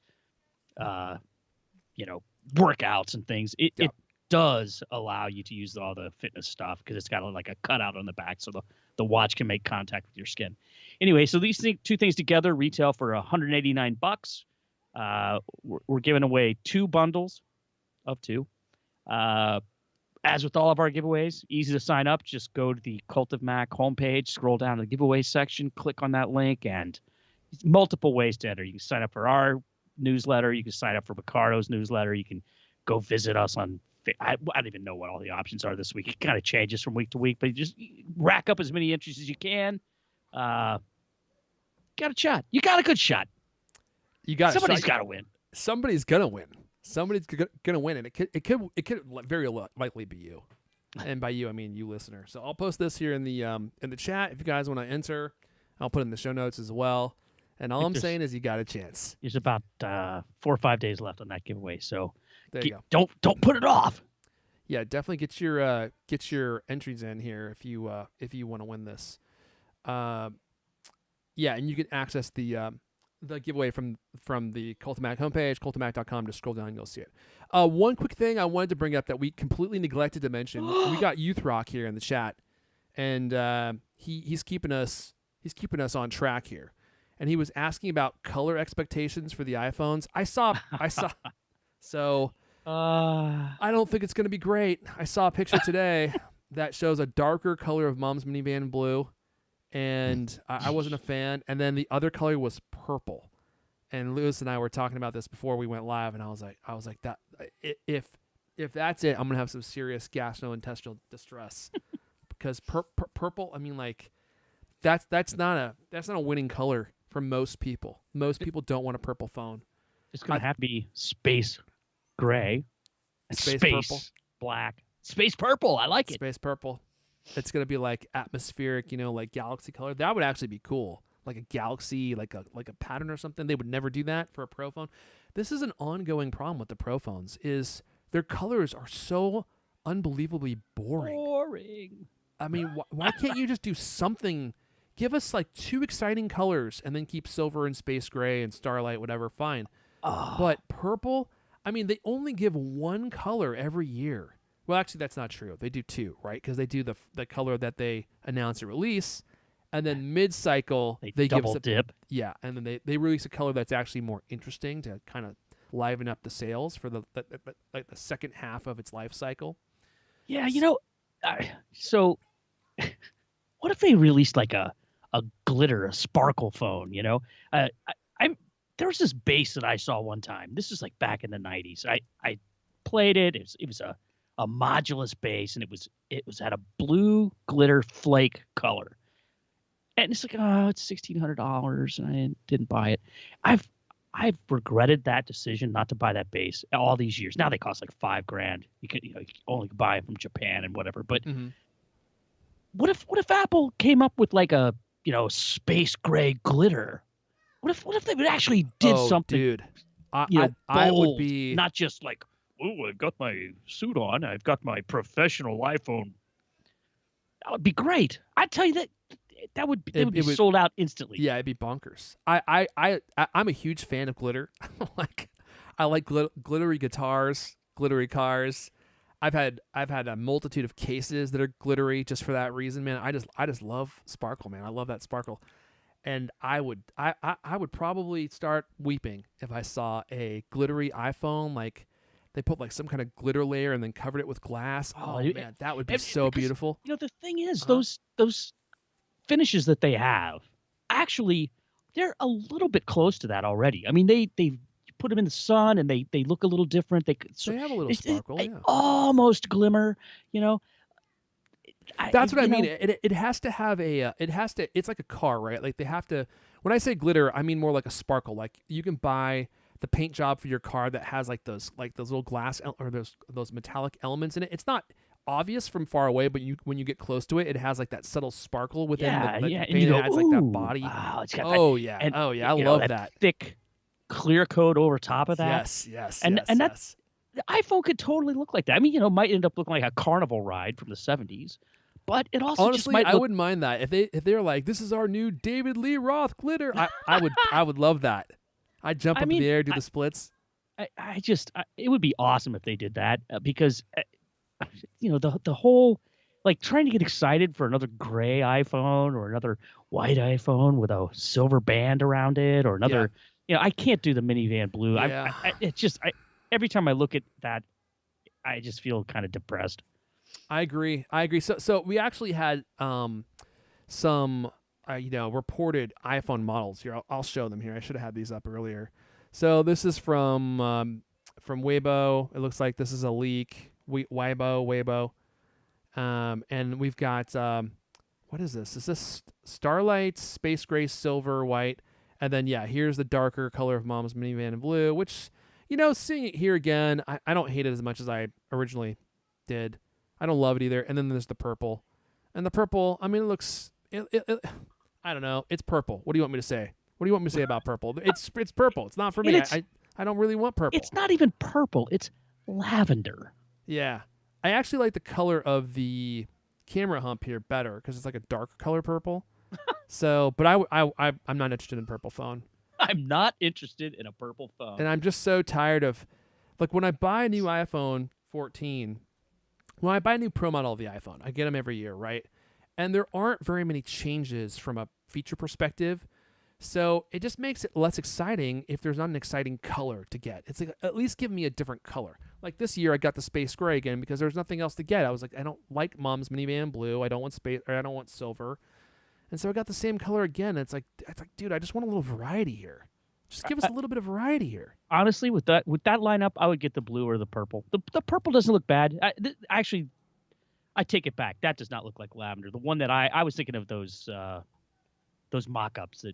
workouts and things, it does allow you to use all the fitness stuff because it's got like a cutout on the back, so the watch can make contact with your skin. Anyway, so these 2 things together retail for $189. We're giving away 2 bundles of 2. As with all of our giveaways, easy to sign up. Just go to the Cult of Mac homepage, scroll down to the giveaway section, click on that link, and multiple ways to enter. You can sign up for our newsletter. You can sign up for Bucardo's newsletter. You can go visit us on I don't even know what all the options are this week. It kind of changes from week to week, but you just rack up as many entries as you can. Got a shot. You got a good shot. Somebody's got to win. Somebody's gonna win. Somebody's gonna win, and it could very likely be you. And by you, I mean you listener. So I'll post this here in the chat if you guys want to enter. I'll put it in the show notes as well. And all I'm saying is you got a chance. There's about 4 or 5 days left on that giveaway, so there you go. Don't put it off. Yeah, definitely get your entries in here if you want to win this. Yeah, and you can access the giveaway from the Cult of Mac homepage, cultofmac.com. Just scroll down and you'll see it. One quick thing I wanted to bring up that we completely neglected to mention. We got Youth Rock here in the chat, and he's keeping us on track here. And he was asking about color expectations for the iPhones. I saw. So I don't think it's going to be great. I saw a picture today that shows a darker color of Mom's minivan blue, and I wasn't a fan. And then the other color was purple. And Lewis and I were talking about this before we went live, and I was like, that if that's it, I'm gonna have some serious gastrointestinal distress because purple. I mean, like that's not a winning color for most people. Most people don't want a purple phone. It's gonna have to be space gray, space purple, black, space purple. I like it. Space purple. It's gonna be like atmospheric, like galaxy color. That would actually be cool. Like a galaxy, like a pattern or something. They would never do that for a Pro phone. This is an ongoing problem with the Pro phones. Is their colors are so unbelievably boring. I mean, why can't you just do something? Give us like 2 exciting colors and then keep silver and space gray and starlight, whatever. Fine. But purple. I mean, they only give 1 color every year. Well, actually, that's not true. They do 2, right? Because they do the color that they announce at release. And then mid-cycle, they double dip. Yeah, and then they release a color that's actually more interesting to kind of liven up the sales for the second half of its life cycle. Yeah, so what if they released like a glitter, a sparkle phone? There was this base that I saw one time. This is like back in the 90s. I played it. It was a modulus base, and it was had a blue glitter flake color. And it's like, it's $1,600, and I didn't buy it. I've regretted that decision not to buy that base all these years. Now they cost like $5,000. You can only buy it from Japan and whatever. But what if Apple came up with like a space gray glitter? What if they would actually did something? Dude, bold, I would be not just like, oh, I've got my suit on. I've got my professional iPhone. That would be great. I tell you that. It would be sold out instantly. Yeah, it'd be bonkers. I'm a huge fan of glitter. I like glittery guitars, glittery cars. I've had a multitude of cases that are glittery just for that reason, man. I just love sparkle, man. I love that sparkle. And I would probably start weeping if I saw a glittery iPhone, like they put like some kind of glitter layer and then covered it with glass. Oh man, that would be so beautiful. The thing is, those finishes that they have, actually, they're a little bit close to that already. I mean, they put them in the sun and they look a little different. They have a little sparkle, yeah. Almost glimmer. That's what I mean. It has to have it's like a car, right? Like they have to. When I say glitter, I mean more like a sparkle. Like you can buy the paint job for your car that has like those little glass or those metallic elements in it. It's not obvious from far away, but when you get close to it, it has like that subtle sparkle within the paint. And it adds like that body. Wow, it's got that. I love that thick clear coat over top of that. Yes. And that's the iPhone could totally look like that. I mean, might end up looking like a carnival ride from the 70s, but it also honestly, just might I wouldn't mind that if they're like, this is our new David Lee Roth glitter. I would love that. I'd jump up in the air, do the splits. It would be awesome if they did that because. The whole like trying to get excited for another gray iPhone or another white iPhone with a silver band around it or another, I can't do the minivan blue. Yeah. Every time I look at that, I just feel kind of depressed. I agree. So we actually had some reported iPhone models here. I'll show them here. I should have had these up earlier. So this is from Weibo. It looks like this is a leak. Weibo. And we've got what is this? Is this Starlight, Space Gray, Silver, White, and then here's the darker color of Mom's minivan in blue. Which seeing it here again, I don't hate it as much as I originally did. I don't love it either. And then there's the purple. And the purple, I mean, it looks, I don't know. It's purple. What do you want me to say? What do you want me to say about purple? It's purple. It's not for me. I don't really want purple. It's not even purple. It's lavender. Yeah. I actually like the color of the camera hump here better because it's like a dark color purple. So, but I'm not interested in purple phone. I'm not interested in a purple phone. And I'm just so tired of, like, when I buy a new iPhone 14, when I buy a new Pro model of the iPhone, I get them every year, right? And there aren't very many changes from a feature perspective. So it just makes it less exciting if there's not an exciting color to get. It's like, at least give me a different color. Like this year, I got the space gray again because there's nothing else to get. I was like, I don't like Mom's minivan blue. I don't want space, or I don't want silver. And so I got the same color again. It's like, dude, I just want a little variety here. Just give us a little bit of variety here. Honestly, with that lineup, I would get the blue or the purple. The purple doesn't look bad. Actually, I take it back. That does not look like lavender. The one that I was thinking of those mock-ups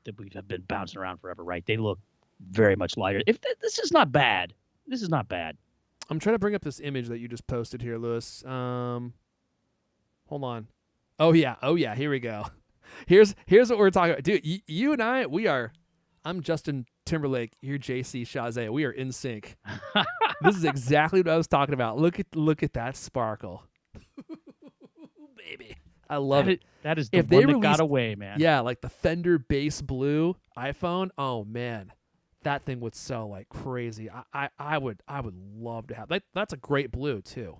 that we have been bouncing around forever, right? They look very much lighter. This is not bad. This is not bad. I'm trying to bring up this image that you just posted here, Lewis. Hold on. Oh yeah. Here we go. Here's what we're talking about, dude. You and I, I'm Justin Timberlake. You're JC Shazam. We are in sync. This is exactly what I was talking about. Look at that sparkle, baby. I love it. That is the one that got away, man. Yeah, like the Fender Bass Blue iPhone. Oh man, that thing would sell like crazy. I would love to have. That's a great blue too.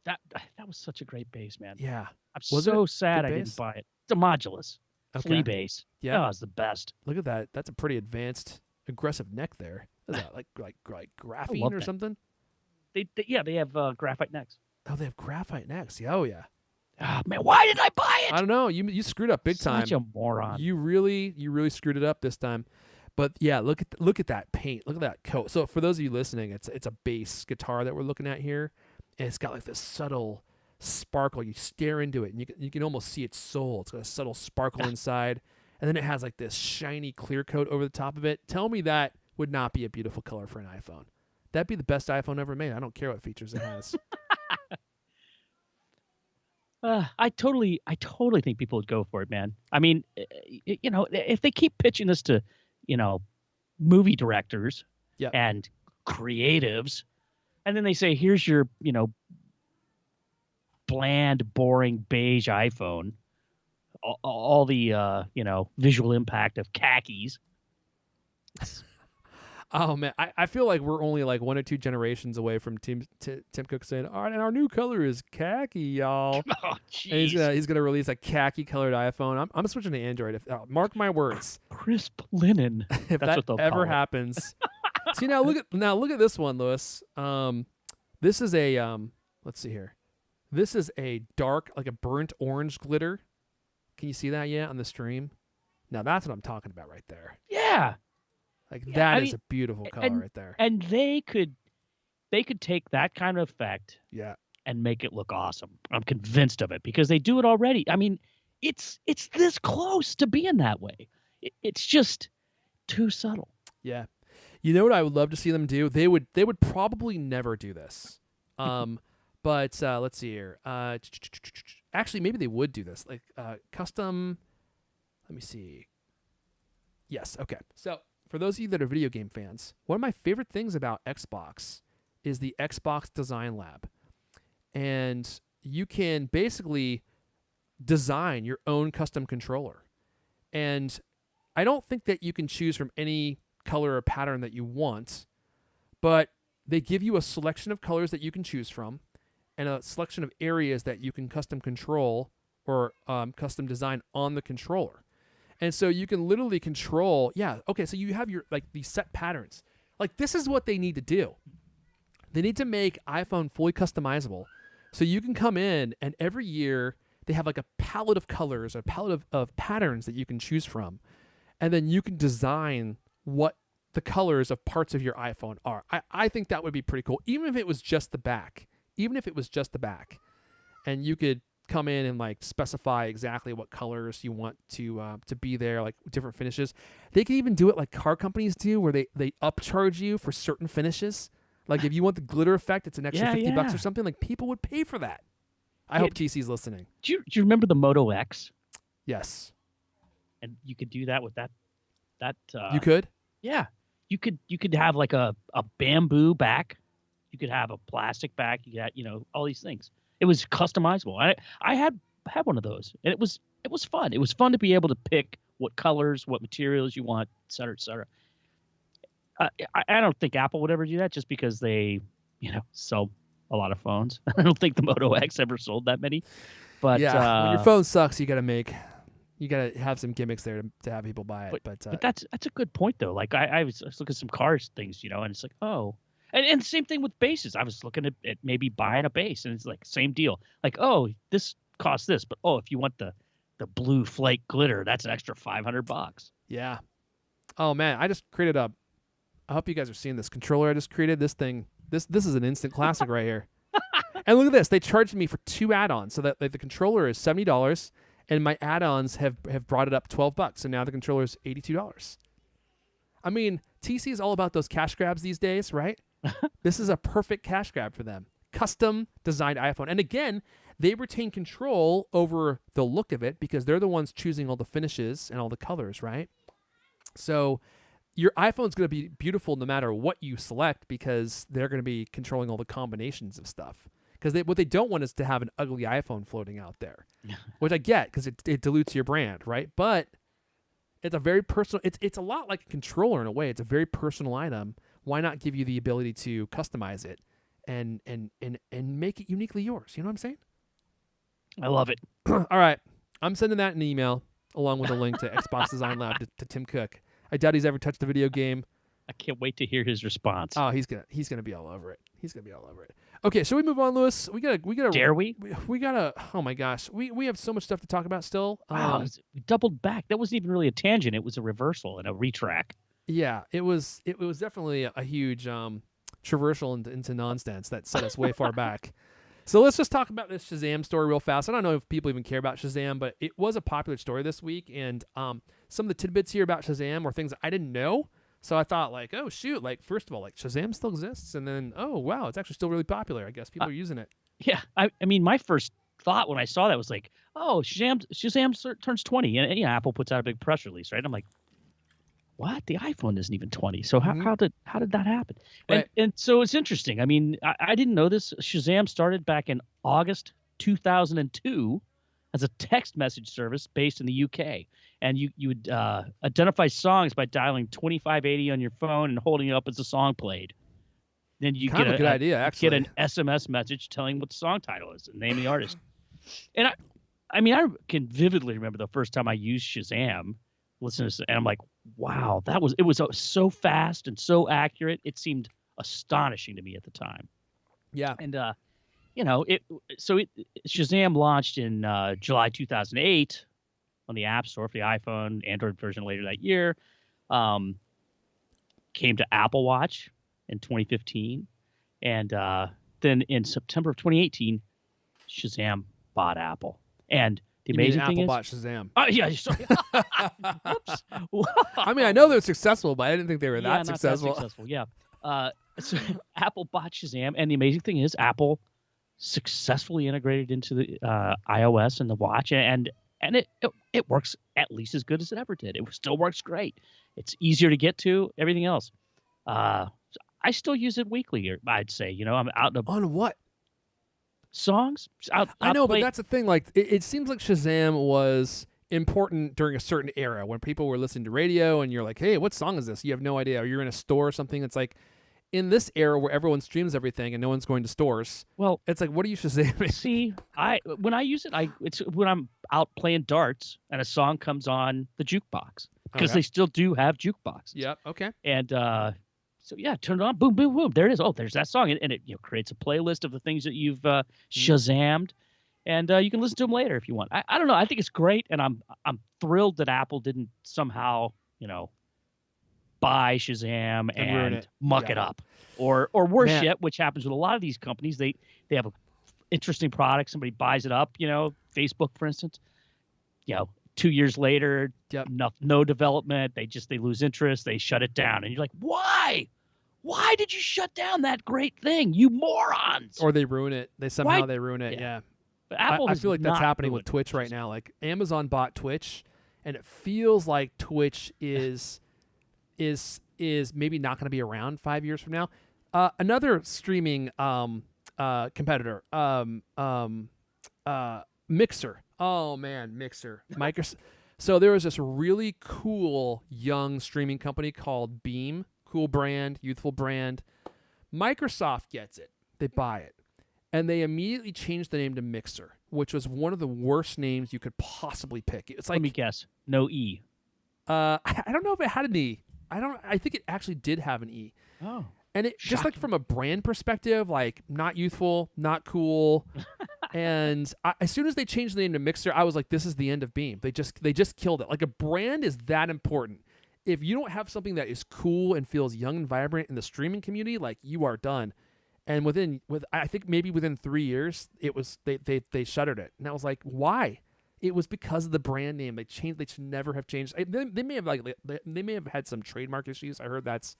That was such a great bass, man. Yeah. I'm so sad I didn't buy it. It's a modulus. Flea bass. Yeah. Oh, it's the best. Look at that. That's a pretty advanced, aggressive neck there. Is that like graphene or something? They have graphite necks. Oh, they have graphite necks. Oh yeah. Oh, man, why did I buy it? I don't know. You screwed up big time. Such a moron. You really screwed it up this time. But yeah, look at that paint. Look at that coat. So for those of you listening, it's a bass guitar that we're looking at here, and it's got like this subtle sparkle. You stare into it, and you can almost see its soul. It's got a subtle sparkle inside, and then it has like this shiny clear coat over the top of it. Tell me that would not be a beautiful color for an iPhone. That'd be the best iPhone ever made. I don't care what features it has. I totally think people would go for it, man. I mean, if they keep pitching this to, movie directors and creatives, and then they say, here's your, bland, boring, beige iPhone, all the, visual impact of khakis. Oh man, I feel like we're only like 1 or 2 generations away from Tim Cook saying, "All right, and our new color is khaki, y'all." Oh, jeez. And he's gonna release a khaki colored iPhone. I'm switching to Android. Mark my words. Crisp linen. If That's that ever happens. See now, look at this one, Lewis. This is a let's see here. This is a dark, like a burnt orange glitter. Can you see that yet on the stream? Now that's what I'm talking about right there. Yeah. Like that is a beautiful color right there. And they could take that kind of effect and make it look awesome. I'm convinced of it because they do it already. I mean, it's this close to being that way. It's just too subtle. Yeah. You know what I would love to see them do? They would probably never do this. But let's see here. Actually, maybe they would do this. Like custom, let me see. Yes, okay. So for those of you that are video game fans, one of my favorite things about Xbox is the Xbox Design Lab. And you can basically design your own custom controller. And I don't think that you can choose from any color or pattern that you want, but they give you a selection of colors that you can choose from and a selection of areas that you can custom control or custom design on the controller. And so you can literally control, so you have your like these set patterns. Like this is what they need to do. They need to make iPhone fully customizable. So you can come in and every year they have like a palette of colors, a palette of patterns that you can choose from. And then you can design what the colors of parts of your iPhone are. I think that would be pretty cool. Even if it was just the back. And you could come in and like specify exactly what colors you want to be there, like different finishes. They can even do it like car companies do, where they upcharge you for certain finishes. Like if you want the glitter effect, it's an extra $50 or yeah. something. Like people would pay for that. I hope TC's listening. Do you remember the Moto X? Yes. And you could do that with that. You could? Yeah. You could have like a bamboo back. You could have a plastic back. You got, all these things. It was customizable. I had one of those, and it was fun. It was fun to be able to pick what colors, what materials you want, et cetera, et cetera. I don't think Apple would ever do that just because they, sell a lot of phones. I don't think the Moto X ever sold that many. But yeah, when your phone sucks, you got to have some gimmicks there to have people buy it. But that's a good point though. Like I was looking at some cars things, and it's like, oh, and same thing with bases. I was looking at maybe buying a base, and it's like same deal. Like, oh, this costs this, but if you want the blue flake glitter, that's an extra $500. Yeah. Oh man, I just created I hope you guys are seeing this controller I just created. This thing, this is an instant classic right here. And look at this. They charged me for 2 add-ons, so that the controller is $70, and my add-ons have brought it up $12. So now the controller is $82. I mean, TC is all about those cash grabs these days, right? This is a perfect cash grab for them. Custom designed iPhone. And again, they retain control over the look of it because they're the ones choosing all the finishes and all the colors, right? So your iPhone's going to be beautiful no matter what you select because they're going to be controlling all the combinations of stuff. Because what they don't want is to have an ugly iPhone floating out there, which I get because it dilutes your brand, right? But it's a very personal. It's a lot like a controller in a way. It's a very personal item. Why not give you the ability to customize it and make it uniquely yours? You know what I'm saying? I love it. All right, I'm sending that in an email along with a link to Xbox Design Lab to Tim Cook. I doubt he's ever touched a video game. I can't wait to hear his response. Oh, he's gonna be all over it. He's gonna be all over it. Okay, shall we move on, Lewis? We gotta. Dare we? We gotta. Oh my gosh, we have so much stuff to talk about still. Wow, we doubled back. That wasn't even really a tangent. It was a reversal and a retrack. Yeah, it was definitely a huge traversal into nonsense that set us way far back. So let's just talk about this Shazam story real fast. I don't know if people even care about Shazam, but it was a popular story this week, and some of the tidbits here about Shazam were things I didn't know. So I thought, like, oh shoot, like first of all, like Shazam still exists, and then oh wow, it's actually still really popular. I guess people are using it. Yeah, I mean, my first thought when I saw that was like, oh, Shazam turns 20, and Apple puts out a big press release, right? I'm like, what? The iPhone isn't even 20. So how did that happen? Right. And so it's interesting. I mean, I didn't know this. Shazam started back in August 2002 as a text message service based in the UK. And you would identify songs by dialing 2580 on your phone and holding it up as the song played. Then you get a good idea, actually. Get an SMS message telling what the song title is and name of the artist. And I mean, I can vividly remember the first time I used Shazam, listening to this, and I'm like, wow, it was so fast and so accurate. It seemed astonishing to me at the time. Yeah. And Shazam launched in July 2008 on the App Store for the iPhone, Android version later that year. Came to Apple Watch in 2015, and then in September of 2018, Shazam bought Apple. And the amazing thing Apple is, bought Shazam. Yeah, sorry. Whoops. I mean, I know they're successful, but I didn't think they were that successful. Not that successful. Yeah. So Apple bought Shazam, and the amazing thing is, Apple successfully integrated into the iOS and the watch, and it works at least as good as it ever did. It still works great. It's easier to get to. Everything else. I still use it weekly. I'd say. I'm out on what? Songs. I know, but that's the thing. Like, it seems like Shazam was important during a certain era when people were listening to radio, and you're like, "Hey, what song is this?" You have no idea. Or you're in a store or something. It's like in this era where everyone streams everything and no one's going to stores. Well, it's like, what are you Shazamming? See, when I use it, it's when I'm out playing darts and a song comes on the jukebox because they still do have jukeboxes. Yep. Okay. And so yeah, turn it on, boom, boom, boom. There it is. Oh, there's that song, and it creates a playlist of the things that you've Shazammed, and you can listen to them later if you want. I don't know. I think it's great, and I'm thrilled that Apple didn't somehow buy Shazam and muck it up, or worse yet, which happens with a lot of these companies. They have a interesting product, somebody buys it up. Facebook, for instance. 2 years later, no development. They lose interest. They shut it down, and you're like, why? Why did you shut down that great thing, you morons? Or they ruin it. They ruin it. Yeah. But Apple I feel like that's happening with Twitch right now. Like Amazon bought Twitch, and it feels like Twitch is maybe not going to be around 5 years from now. Another streaming competitor, Mixer. Oh man, Mixer. Microsoft. So there was this really cool young streaming company called Beam. Cool brand, youthful brand. Microsoft gets it. They buy it. And they immediately changed the name to Mixer, which was one of the worst names you could possibly pick. It's like, let me guess. No E. I don't know if it had an E. I think it actually did have an E. Oh. And it just like from a brand perspective, like not youthful, not cool. And as soon as they changed the name to Mixer, I was like, this is the end of Beam. They just killed it. Like a brand is that important. If you don't have something that is cool and feels young and vibrant in the streaming community, like you are done. And I think maybe within 3 years, it was they shuttered it. And I was like, why? It was because of the brand name. They changed. They should never have changed. They may have they may have had some trademark issues. I heard that's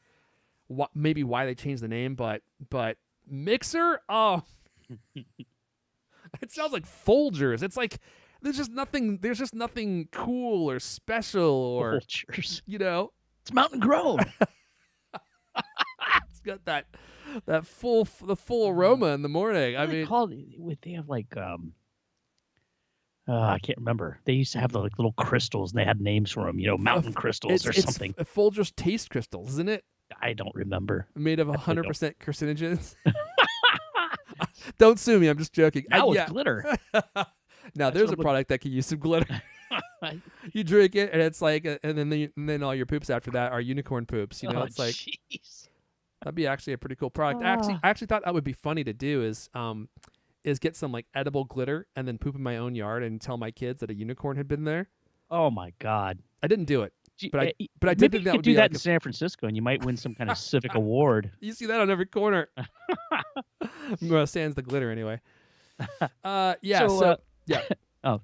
maybe why they changed the name. But Mixer, oh, it sounds like Folgers. It's like there's just nothing cool or special or Folgers. It's Mountain Grove. It's got the full aroma in the morning. I mean, they have like I can't remember. They used to have the little crystals, and they had names for them. Mountain crystals or something. It's Folgers taste crystals, isn't it? I don't remember. Made of 100% carcinogens. Don't sue me. I'm just joking. Now with glitter. Now there's a product that can use some glitter. You drink it, and it's like, and then all your poops after that are unicorn poops. It's like, geez. That'd be actually a pretty cool product. I actually thought that would be funny to do. Is get some like edible glitter and then poop in my own yard and tell my kids that a unicorn had been there. Oh my God! I didn't do it, but I did think that would do be that like in San Francisco, and you might win some kind of civic award. You see that on every corner. Well, sans the glitter anyway. Yeah. Oh.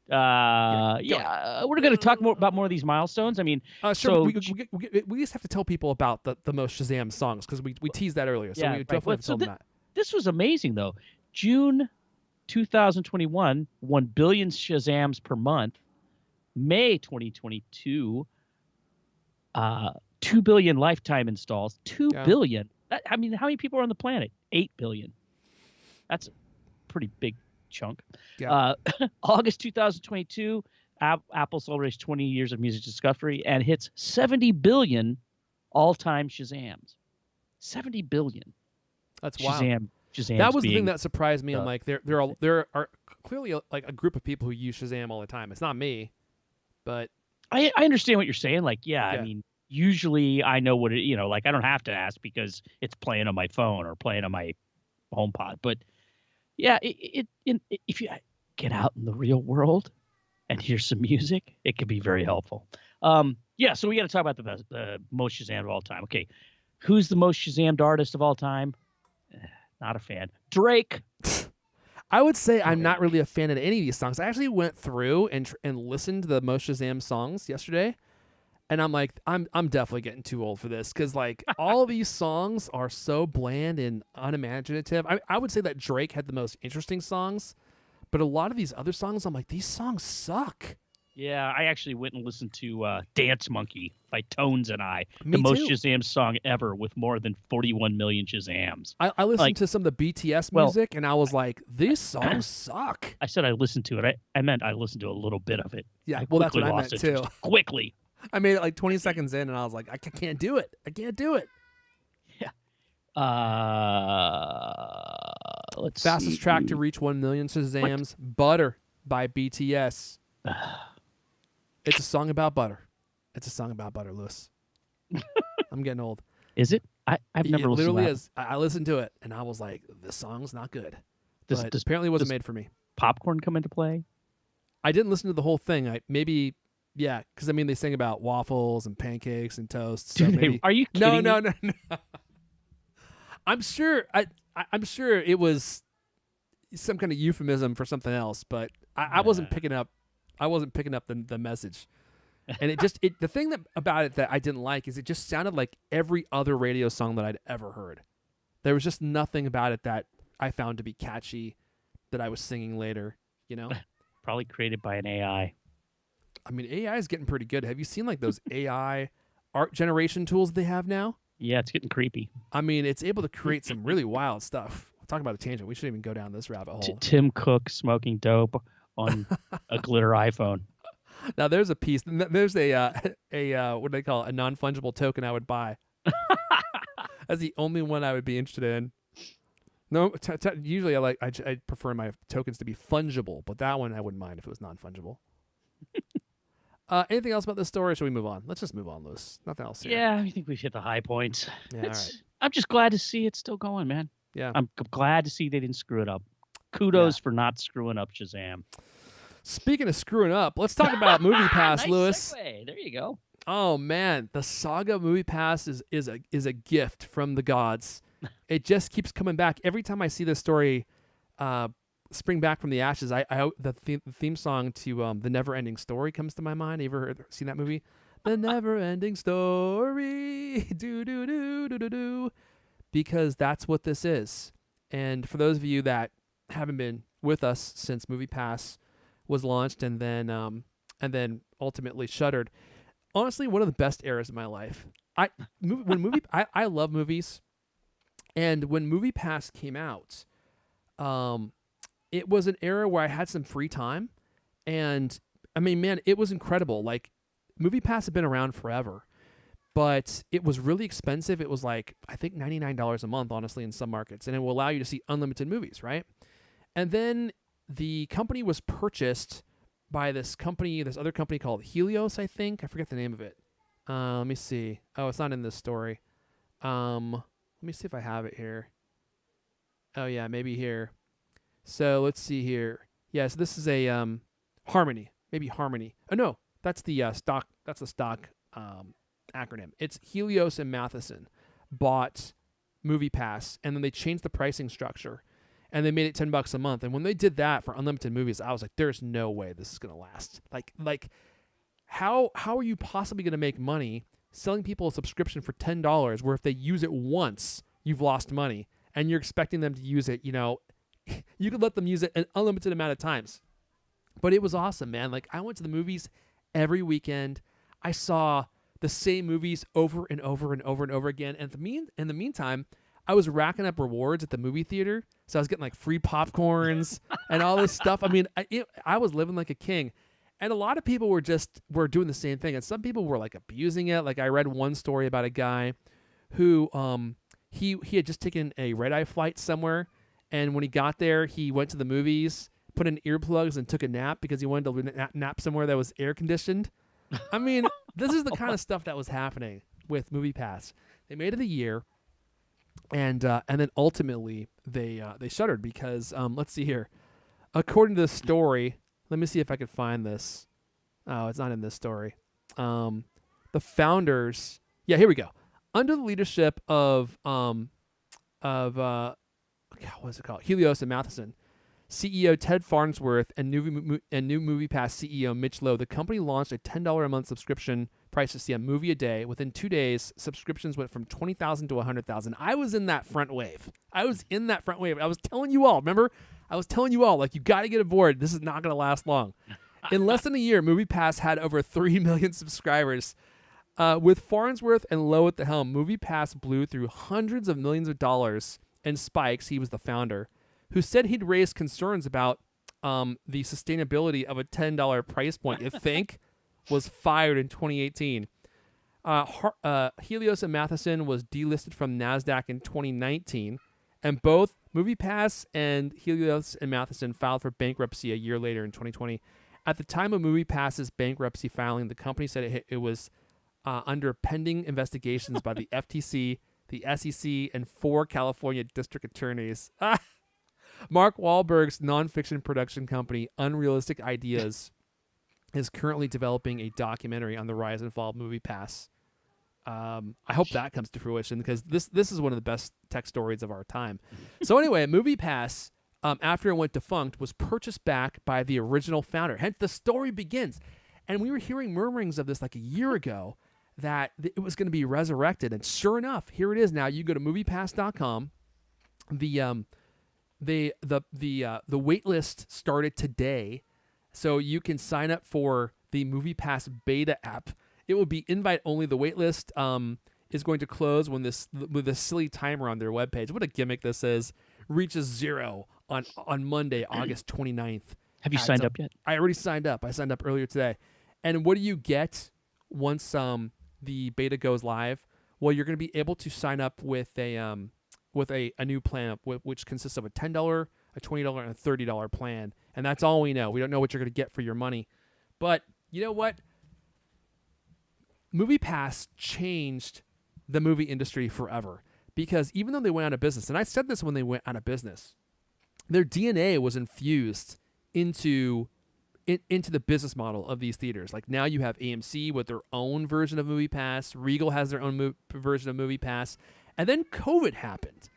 We're going to talk about more of these milestones. I mean, sure. So we just have to tell people about the most Shazam songs because we teased that earlier. So we definitely have to tell them that. This was amazing though. June 2021, 1 billion Shazams per month. May 2022, 2 billion lifetime installs. 2 billion. I mean, how many people are on the planet? 8 billion. That's a pretty big chunk. Yeah. August 2022, Apple celebrates 20 years of music discovery and hits 70 billion all-time Shazams. 70 billion. That's wild. Shazam. That was the thing that surprised me. I'm like, there are clearly like a group of people who use Shazam all the time. It's not me, but I understand what you're saying. Like, I mean, usually I know what it. Like I don't have to ask because it's playing on my phone or playing on my HomePod. But yeah, if you get out in the real world and hear some music, it can be very helpful. So we got to talk about the most Shazam of all time. Okay, who's the most Shazammed artist of all time? Not a fan. Drake. I would say I'm not really a fan of any of these songs. I actually went through and listened to the most Shazam songs yesterday, and I'm like, I'm definitely getting too old for this because like all of these songs are so bland and unimaginative. I would say that Drake had the most interesting songs, but a lot of these other songs, I'm like, these songs suck. Yeah, I actually went and listened to Dance Monkey by Tones and I, Me the most too. Shazam song ever with more than 41 million Shazams. I listened to some of the BTS music, and I was like, these songs suck. I said I listened to it. I meant I listened to a little bit of it. Yeah, well, that's what I meant too. Quickly. I made it like 20 seconds in, and I was like, I can't do it. I can't do it. Yeah. Let's Fastest see. track to reach 1 million Shazams, Butter by BTS. It's a song about butter. It's a song about butter, Lewis. I'm getting old. Is it? I've never listened literally to that. is. I listened to it, and I was like, this song's not good. But Does apparently it wasn't made for me. Popcorn come into play? I didn't listen to the whole thing. Because I mean, they sing about waffles and pancakes and toast. So Are you kidding No. me? I'm sure. I'm sure it was some kind of euphemism for something else, but I wasn't picking up. I wasn't picking up the message. And the thing about it that I didn't like is it just sounded like every other radio song that I'd ever heard. There was just nothing about it that I found to be catchy that I was singing later, you know? Probably created by an AI. I mean, AI is getting pretty good. Have you seen like those AI art generation tools they have now? Yeah, it's getting creepy. I mean, it's able to create some really wild stuff. Talk about a tangent. We shouldn't even go down this rabbit hole. Tim Cook smoking dope on a glitter iPhone. Now there's a piece. There's a what do they call it? A non-fungible token I would buy. That's the only one I would be interested in. No, usually I prefer my tokens to be fungible, but that one I wouldn't mind if it was non-fungible. Anything else about this story? Or should we move on? Let's just move on, Lewis. Nothing else here. Yeah, I think we've hit the high points. Yeah, all right. I'm just glad to see it's still going, man. Yeah, I'm glad to see they didn't screw it up. Kudos for not screwing up Shazam. Speaking of screwing up, let's talk about MoviePass, nice Lewis. Segue. There you go. Oh man, the saga of MoviePass is a gift from the gods. It just keeps coming back every time I see this story spring back from the ashes. The theme song to The Never Ending Story comes to my mind. You ever seen that movie? The Never Ending Story, do do do do do do, because that's what this is. And for those of you that haven't been with us since MoviePass was launched and then ultimately shuttered, honestly, one of the best eras of my life. I love movies, and when MoviePass came out, it was an era where I had some free time, and I mean, man, it was incredible. Like, MoviePass had been around forever, but it was really expensive. It was like, I think $99 a month, honestly, in some markets, and it will allow you to see unlimited movies, right? And then the company was purchased by this other company called Helios, I think. I forget the name of it. Let me see. Oh, it's not in this story. Let me see if I have it here. Oh, yeah, maybe here. So let's see here. Yeah, so this is a Harmony. Maybe Harmony. Oh, no, that's the stock. That's the stock acronym. It's Helios and Matheson bought MoviePass, and then they changed the pricing structure. And they made it $10 a month. And when they did that for unlimited movies, I was like, there's no way this is going to last. Like how are you possibly going to make money selling people a subscription for $10 where if they use it once, you've lost money and you're expecting them to use it, you could let them use it an unlimited amount of times. But it was awesome, man. Like, I went to the movies every weekend. I saw the same movies over and over and over and over again. And in the meantime, I was racking up rewards at the movie theater. So I was getting like free popcorns and all this stuff. I mean, I was living like a king. And a lot of people were doing the same thing. And some people were like abusing it. Like, I read one story about a guy who he had just taken a red-eye flight somewhere. And when he got there, he went to the movies, put in earplugs, and took a nap because he wanted to nap somewhere that was air-conditioned. I mean, this is the kind of stuff that was happening with MoviePass. They made it a year. And then ultimately they shuttered because let's see here. According to the story, let me see if I could find this. Oh, it's not in this story. The founders, yeah, here we go. Under the leadership of what's it called? Helios and Matheson, CEO Ted Farnsworth and new MoviePass CEO Mitch Lowe, the company launched a $10 a month subscription price to see a movie a day. Within 2 days, subscriptions went from 20,000 to 100,000. I was in that front wave. I was telling you all, remember? I was telling you all, like, you got to get aboard. This is not going to last long. In less than a year, MoviePass had over 3 million subscribers. With Farnsworth and Lowe at the helm, MoviePass blew through hundreds of millions of dollars. And Spikes, he was the founder, who said he'd raised concerns about the sustainability of a $10 price point, you think, was fired in 2018. Helios and Matheson was delisted from NASDAQ in 2019, and both MoviePass and Helios and Matheson filed for bankruptcy a year later in 2020. At the time of MoviePass's bankruptcy filing, the company said it was under pending investigations by the FTC, the SEC, and 4 California district attorneys. Mark Wahlberg's nonfiction production company, Unrealistic Ideas, is currently developing a documentary on the rise and fall of MoviePass. I hope that comes to fruition because this is one of the best tech stories of our time. So anyway, MoviePass, after it went defunct, was purchased back by the original founder. Hence, the story begins. And we were hearing murmurings of this like a year ago that it was going to be resurrected. And sure enough, here it is now. You go to MoviePass.com. The wait list started today, so you can sign up for the MoviePass beta app. It will be invite only. The wait list is going to close when this silly timer on their webpage. What a gimmick this is. Reaches 0 on Monday, August 29th. Have you signed up yet? I already signed up. I signed up earlier today. And what do you get once the beta goes live? Well, you're going to be able to sign up with a new plan, which consists of a $10, a $20, and a $30 plan. And that's all we know. We don't know what you're going to get for your money. But you know what? MoviePass changed the movie industry forever. Because even though they went out of business, and I said this when they went out of business, their DNA was infused into the business model of these theaters. Like now you have AMC with their own version of MoviePass. Regal has their own version of MoviePass. And then COVID happened,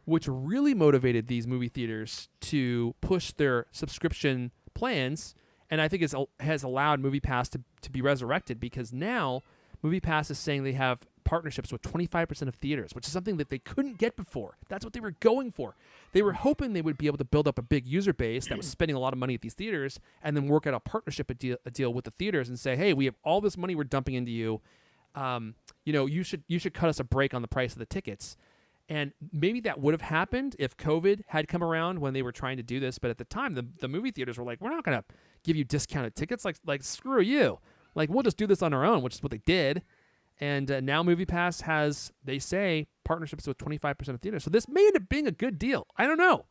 which really motivated these movie theaters to push their subscription plans. And I think it has allowed MoviePass to be resurrected, because now MoviePass is saying they have partnerships with 25% of theaters, which is something that they couldn't get before. That's what they were going for. They were hoping they would be able to build up a big user base that was spending a lot of money at these theaters, and then work out a partnership, a deal with the theaters, and say, hey, we have all this money we're dumping into you. You should cut us a break on the price of the tickets. And maybe that would have happened if COVID had come around when they were trying to do this. But at the time, the movie theaters were like, we're not going to give you discounted tickets. Like screw you. Like, we'll just do this on our own, which is what they did. And now MoviePass has, they say, partnerships with 25% of theaters. So this may end up being a good deal. I don't know.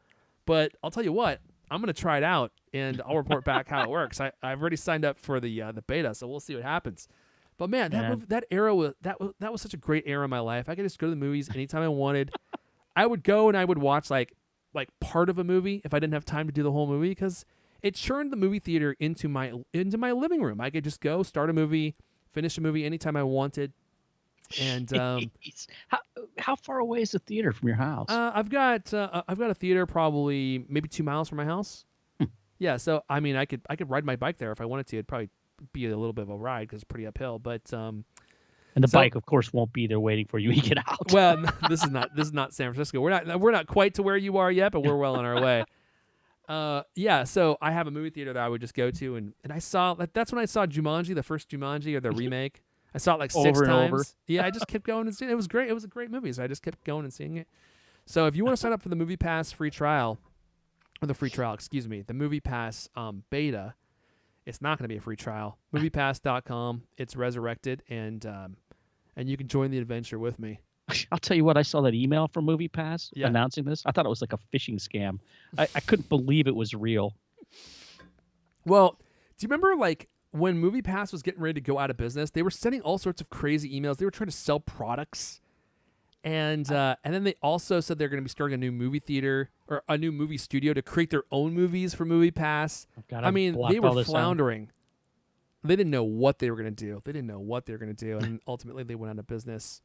But I'll tell you what, I'm going to try it out, and I'll report back how it works. I've already signed up for the beta, so we'll see what happens. But man, that era was such a great era in my life. I could just go to the movies anytime I wanted. I would go and I would watch like part of a movie if I didn't have time to do the whole movie, because it turned the movie theater into my living room. I could just go start a movie, finish a movie anytime I wanted. And how far away is the theater from your house? I've got a theater probably maybe 2 miles from my house. Yeah, so I mean I could ride my bike there if I wanted to. It'd probably be a little bit of a ride because it's pretty uphill, but and the bike, of course, won't be there waiting for you when you get out. Well, this is not San Francisco. We're not quite to where you are yet, but we're well on our way. Yeah, so I have a movie theater that I would just go to, and I saw that's when I saw Jumanji, the first Jumanji, or the remake. I saw it like 6 times. Over. Yeah, I just kept going and seeing it. It was great. It was a great movie, so I just kept going and seeing it. So if you want to sign up for the MoviePass free trial, the MoviePass beta, it's not going to be a free trial. MoviePass.com. It's resurrected, and you can join the adventure with me. I'll tell you what, I saw that email from MoviePass announcing this. I thought it was like a phishing scam. I couldn't believe it was real. Well, do you remember like when MoviePass was getting ready to go out of business, they were sending all sorts of crazy emails. They were trying to sell products. And then they also said they're going to be starting a new movie theater or a new movie studio to create their own movies for MoviePass. I mean, they were floundering. They didn't know what they were going to do. And ultimately they went out of business.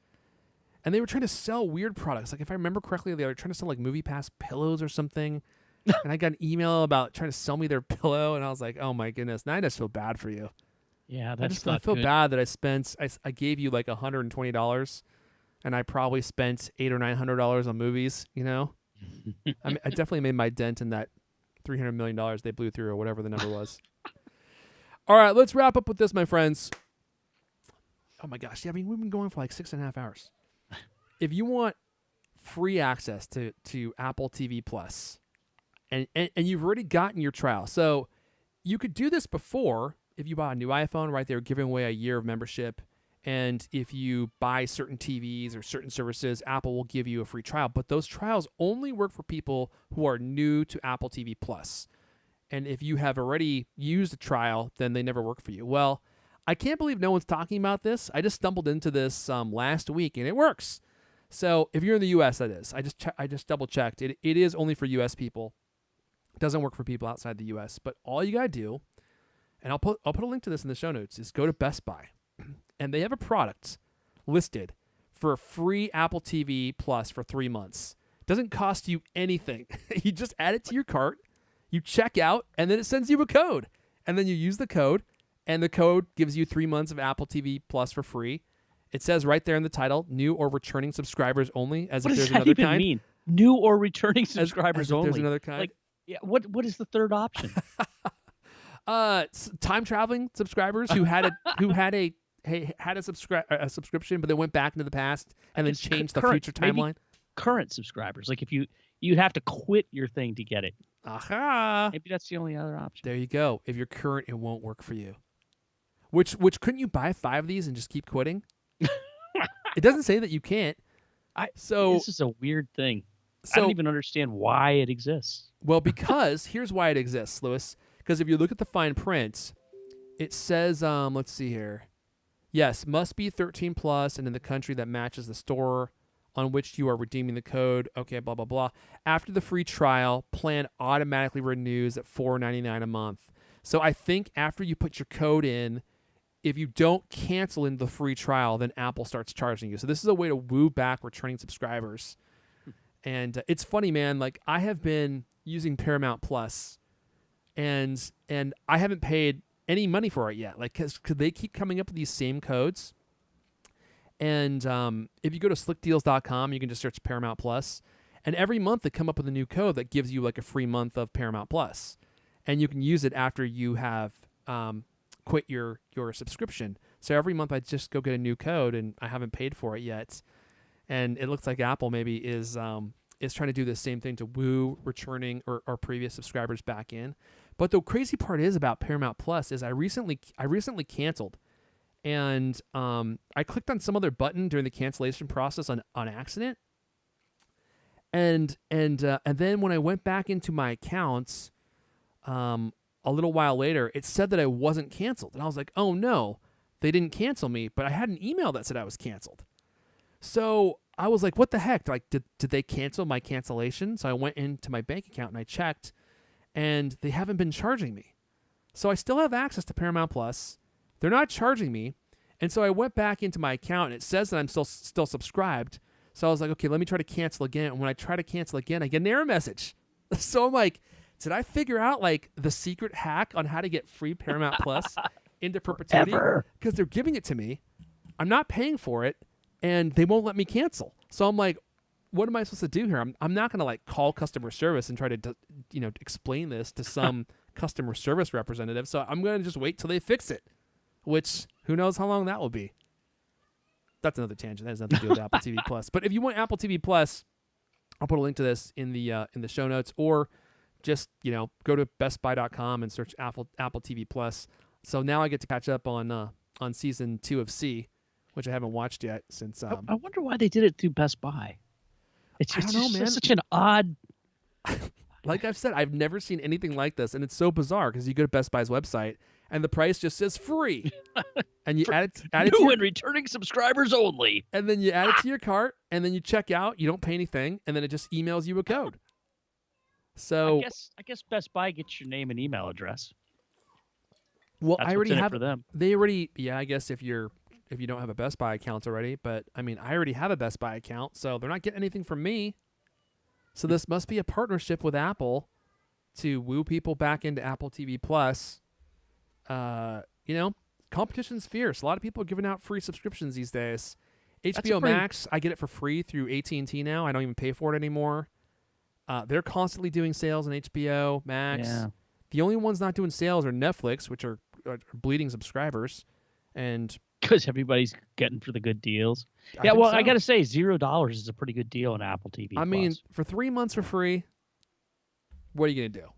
And they were trying to sell weird products. Like if I remember correctly, they were trying to sell like MoviePass pillows or something. And I got an email about trying to sell me their pillow, and I was like, "Oh my goodness!" Now I just feel bad for you. Yeah, I feel bad that I gave you like $120, and I probably spent $800 or $900 on movies. You know, I definitely made my dent in that $300 million they blew through, or whatever the number was. All right, let's wrap up with this, my friends. Oh my gosh, yeah, I mean we've been going for like 6.5 hours. If you want free access to Apple TV Plus. And you've already gotten your trial. So you could do this before if you bought a new iPhone, right? They were giving away a year of membership. And if you buy certain TVs or certain services, Apple will give you a free trial. But those trials only work for people who are new to Apple TV Plus. And if you have already used a trial, then they never work for you. Well, I can't believe no one's talking about this. I just stumbled into this last week, and it works. So if you're in the U.S., that is. I just double-checked. It is only for U.S. people. It doesn't work for people outside the U.S., but all you got to do, and I'll put a link to this in the show notes, is go to Best Buy, and they have a product listed for a free Apple TV Plus for 3 months. It doesn't cost you anything. You just add it to your cart, you check out, and then it sends you a code, and then you use the code, And the code gives you 3 months of Apple TV Plus for free. It says right there in the title, new or returning subscribers only, as if there's another kind. What does that even mean? New or returning subscribers as if only? There's another kind. Like, yeah. What is the third option? Time traveling subscribers who had a subscription, but then went back into the past and then changed the future timeline. Current subscribers, like if you'd have to quit your thing to get it. Aha! Maybe that's the only other option. There you go. If you're current, it won't work for you. Which couldn't you buy 5 of these and just keep quitting? It doesn't say that you can't. This is a weird thing. I don't even understand why it exists. Well, because here's why it exists, Lewis. Because if you look at the fine print, it says, let's see here. Yes, must be 13 plus and in the country that matches the store on which you are redeeming the code. Okay, blah, blah, blah. After the free trial, plan automatically renews at $4.99 a month. So I think after you put your code in, if you don't cancel in the free trial, then Apple starts charging you. So this is a way to woo back returning subscribers. And it's funny, man. Like, I have been using Paramount Plus, and I haven't paid any money for it yet. Like, because they keep coming up with these same codes. And if you go to slickdeals.com, you can just search Paramount Plus. And every month they come up with a new code that gives you like a free month of Paramount Plus. And you can use it after you have quit your subscription. So every month I just go get a new code, and I haven't paid for it yet. And it looks like Apple maybe is trying to do the same thing to woo returning or previous subscribers back in. But the crazy part is about Paramount Plus is I recently canceled, and I clicked on some other button during the cancellation process on accident. And then when I went back into my accounts, a little while later, it said that I wasn't canceled. And I was like, oh no, they didn't cancel me, but I had an email that said I was canceled. So I was like, what the heck? Like, did they cancel my cancellation? So I went into my bank account and I checked, and they haven't been charging me. So I still have access to Paramount Plus. They're not charging me. And so I went back into my account, and it says that I'm still subscribed. So I was like, okay, let me try to cancel again. And when I try to cancel again, I get an error message. So I'm like, did I figure out like the secret hack on how to get free Paramount Plus into perpetuity? Because they're giving it to me. I'm not paying for it, and they won't let me cancel. So I'm like, what am I supposed to do here? I'm not going to like call customer service and try to explain this to some customer service representative. So I'm going to just wait till they fix it, which who knows how long that will be. That's another tangent. That has nothing to do with Apple TV Plus. But if you want Apple TV Plus, I'll put a link to this in the show notes, or just go to bestbuy.com and search Apple TV Plus. So now I get to catch up on season 2 of C, which I haven't watched yet since. I wonder why they did it through Best Buy. I don't know, man. Such an odd. Like I've said, I've never seen anything like this, and it's so bizarre because you go to Best Buy's website and the price just says free, and you add it new and returning subscribers only, and then you add it to your cart, and then you check out. You don't pay anything, and then it just emails you a code. So I guess Best Buy gets your name and email address. Well, That's I already have for them. They already, yeah. I guess if you don't have a Best Buy account already, but I mean, I already have a Best Buy account, so they're not getting anything from me. So this must be a partnership with Apple to woo people back into Apple TV Plus. Competition's fierce. A lot of people are giving out free subscriptions these days. HBO Max, I get it for free through AT&T now. I don't even pay for it anymore. They're constantly doing sales on HBO Max. Yeah. The only ones not doing sales are Netflix, which are bleeding subscribers, and because everybody's getting for the good deals. I got to say, $0 is a pretty good deal on Apple TV. I mean, for 3 months for free, what are you gonna do?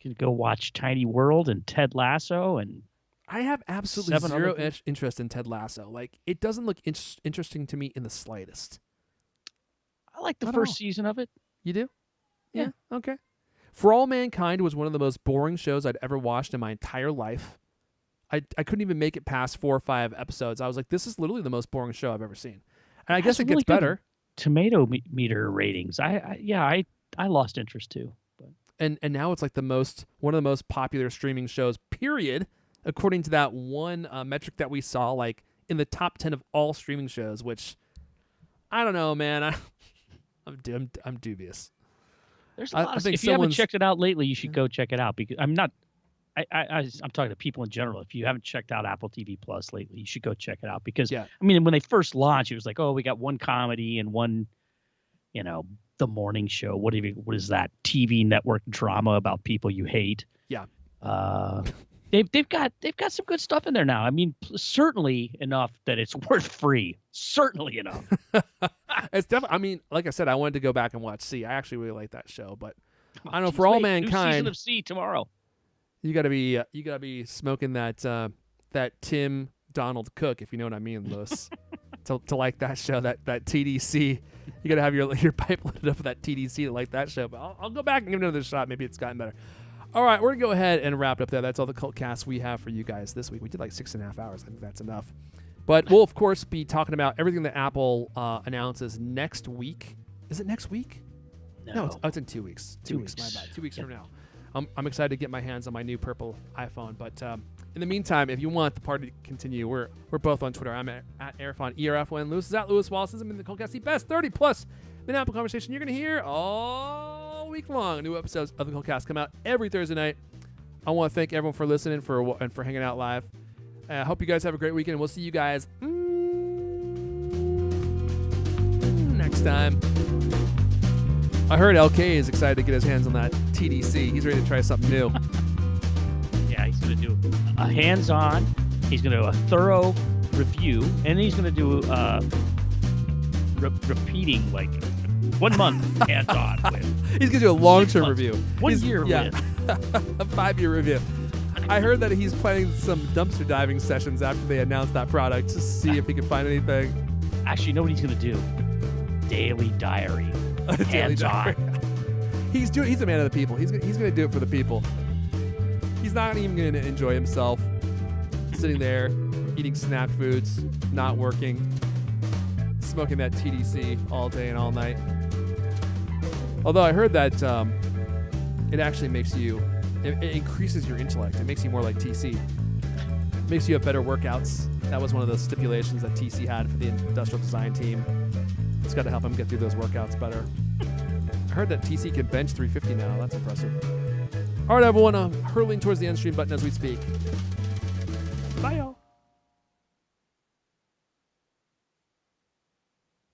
You can go watch Tiny World and Ted Lasso, and I have absolutely zero interest in Ted Lasso. Like, it doesn't look interesting to me in the slightest. I like the first season of it. You do? Yeah. Okay. For All Mankind was one of the most boring shows I'd ever watched in my entire life. I couldn't even make it past 4 or 5 episodes. I was like, this is literally the most boring show I've ever seen. And I guess it gets better. Tomato meter ratings. I lost interest too. But. And now it's like one of the most popular streaming shows, period, according to that one metric that we saw, like in the top 10 of all streaming shows, which I don't know, man. I'm dubious. There's a lot of, if you haven't checked it out lately, you should go check it out, because I'm not I'm talking to people in general. If you haven't checked out Apple TV Plus lately, you should go check it out because Yeah. I mean, when they first launched, it was like, oh, we got one comedy and one, the morning show. What is that TV network drama about people you hate? Yeah. They've got some good stuff in there now. I mean, certainly enough that it's worth free. Certainly enough. It's definitely. I mean, like I said, I wanted to go back and watch C. I actually really like that show, but I don't know. For All Mankind, new season of C tomorrow. You gotta be smoking that Tim Donald Cook, if you know what I mean, Lewis. to like that show, that TDC. You gotta have your pipe loaded up with that TDC to like that show. But I'll go back and give it another shot. Maybe it's gotten better. All right, we're going to go ahead and wrap it up there. That's all the CultCast we have for you guys this week. We did like 6.5 hours. I think that's enough. But we'll, of course, be talking about everything that Apple announces next week. Is it next week? No, it's in 2 weeks. 2 weeks, my bad. 2 weeks from now. I'm excited to get my hands on my new purple iPhone. But in the meantime, if you want the party to continue, we're both on Twitter. I'm at Airfon, ERFON. Lewis is at Lewis Wallace. I'm in the CultCast, the best 30-plus minute Apple conversation you're going to hear all week long. New episodes of the CultCast come out every Thursday night. I want to thank everyone for listening and for hanging out live. I hope you guys have a great weekend. We'll see you guys next time. I heard LK is excited to get his hands on that TDC. He's ready to try something new. Yeah, he's going to do a hands-on. He's going to do a thorough review, and he's going to do repeating like 1 month hands-on with. He's going to do a long-term review. 1 year with. A 5-year review. I heard that he's planning some dumpster diving sessions after they announce that product to see if he can find anything. Actually, you know what he's going to do? Daily diary. Hands-on. He's a man of the people. He's going to do it for the people. He's not even going to enjoy himself sitting there eating snack foods, not working, smoking that TDC all day and all night. Although I heard that it actually makes you, it increases your intellect. It makes you more like TC. It makes you have better workouts. That was one of the stipulations that TC had for the industrial design team. It's got to help him get through those workouts better. I heard that TC can bench 350 now. That's impressive. All right, everyone. Hurling towards the end stream button as we speak. Bye, y'all.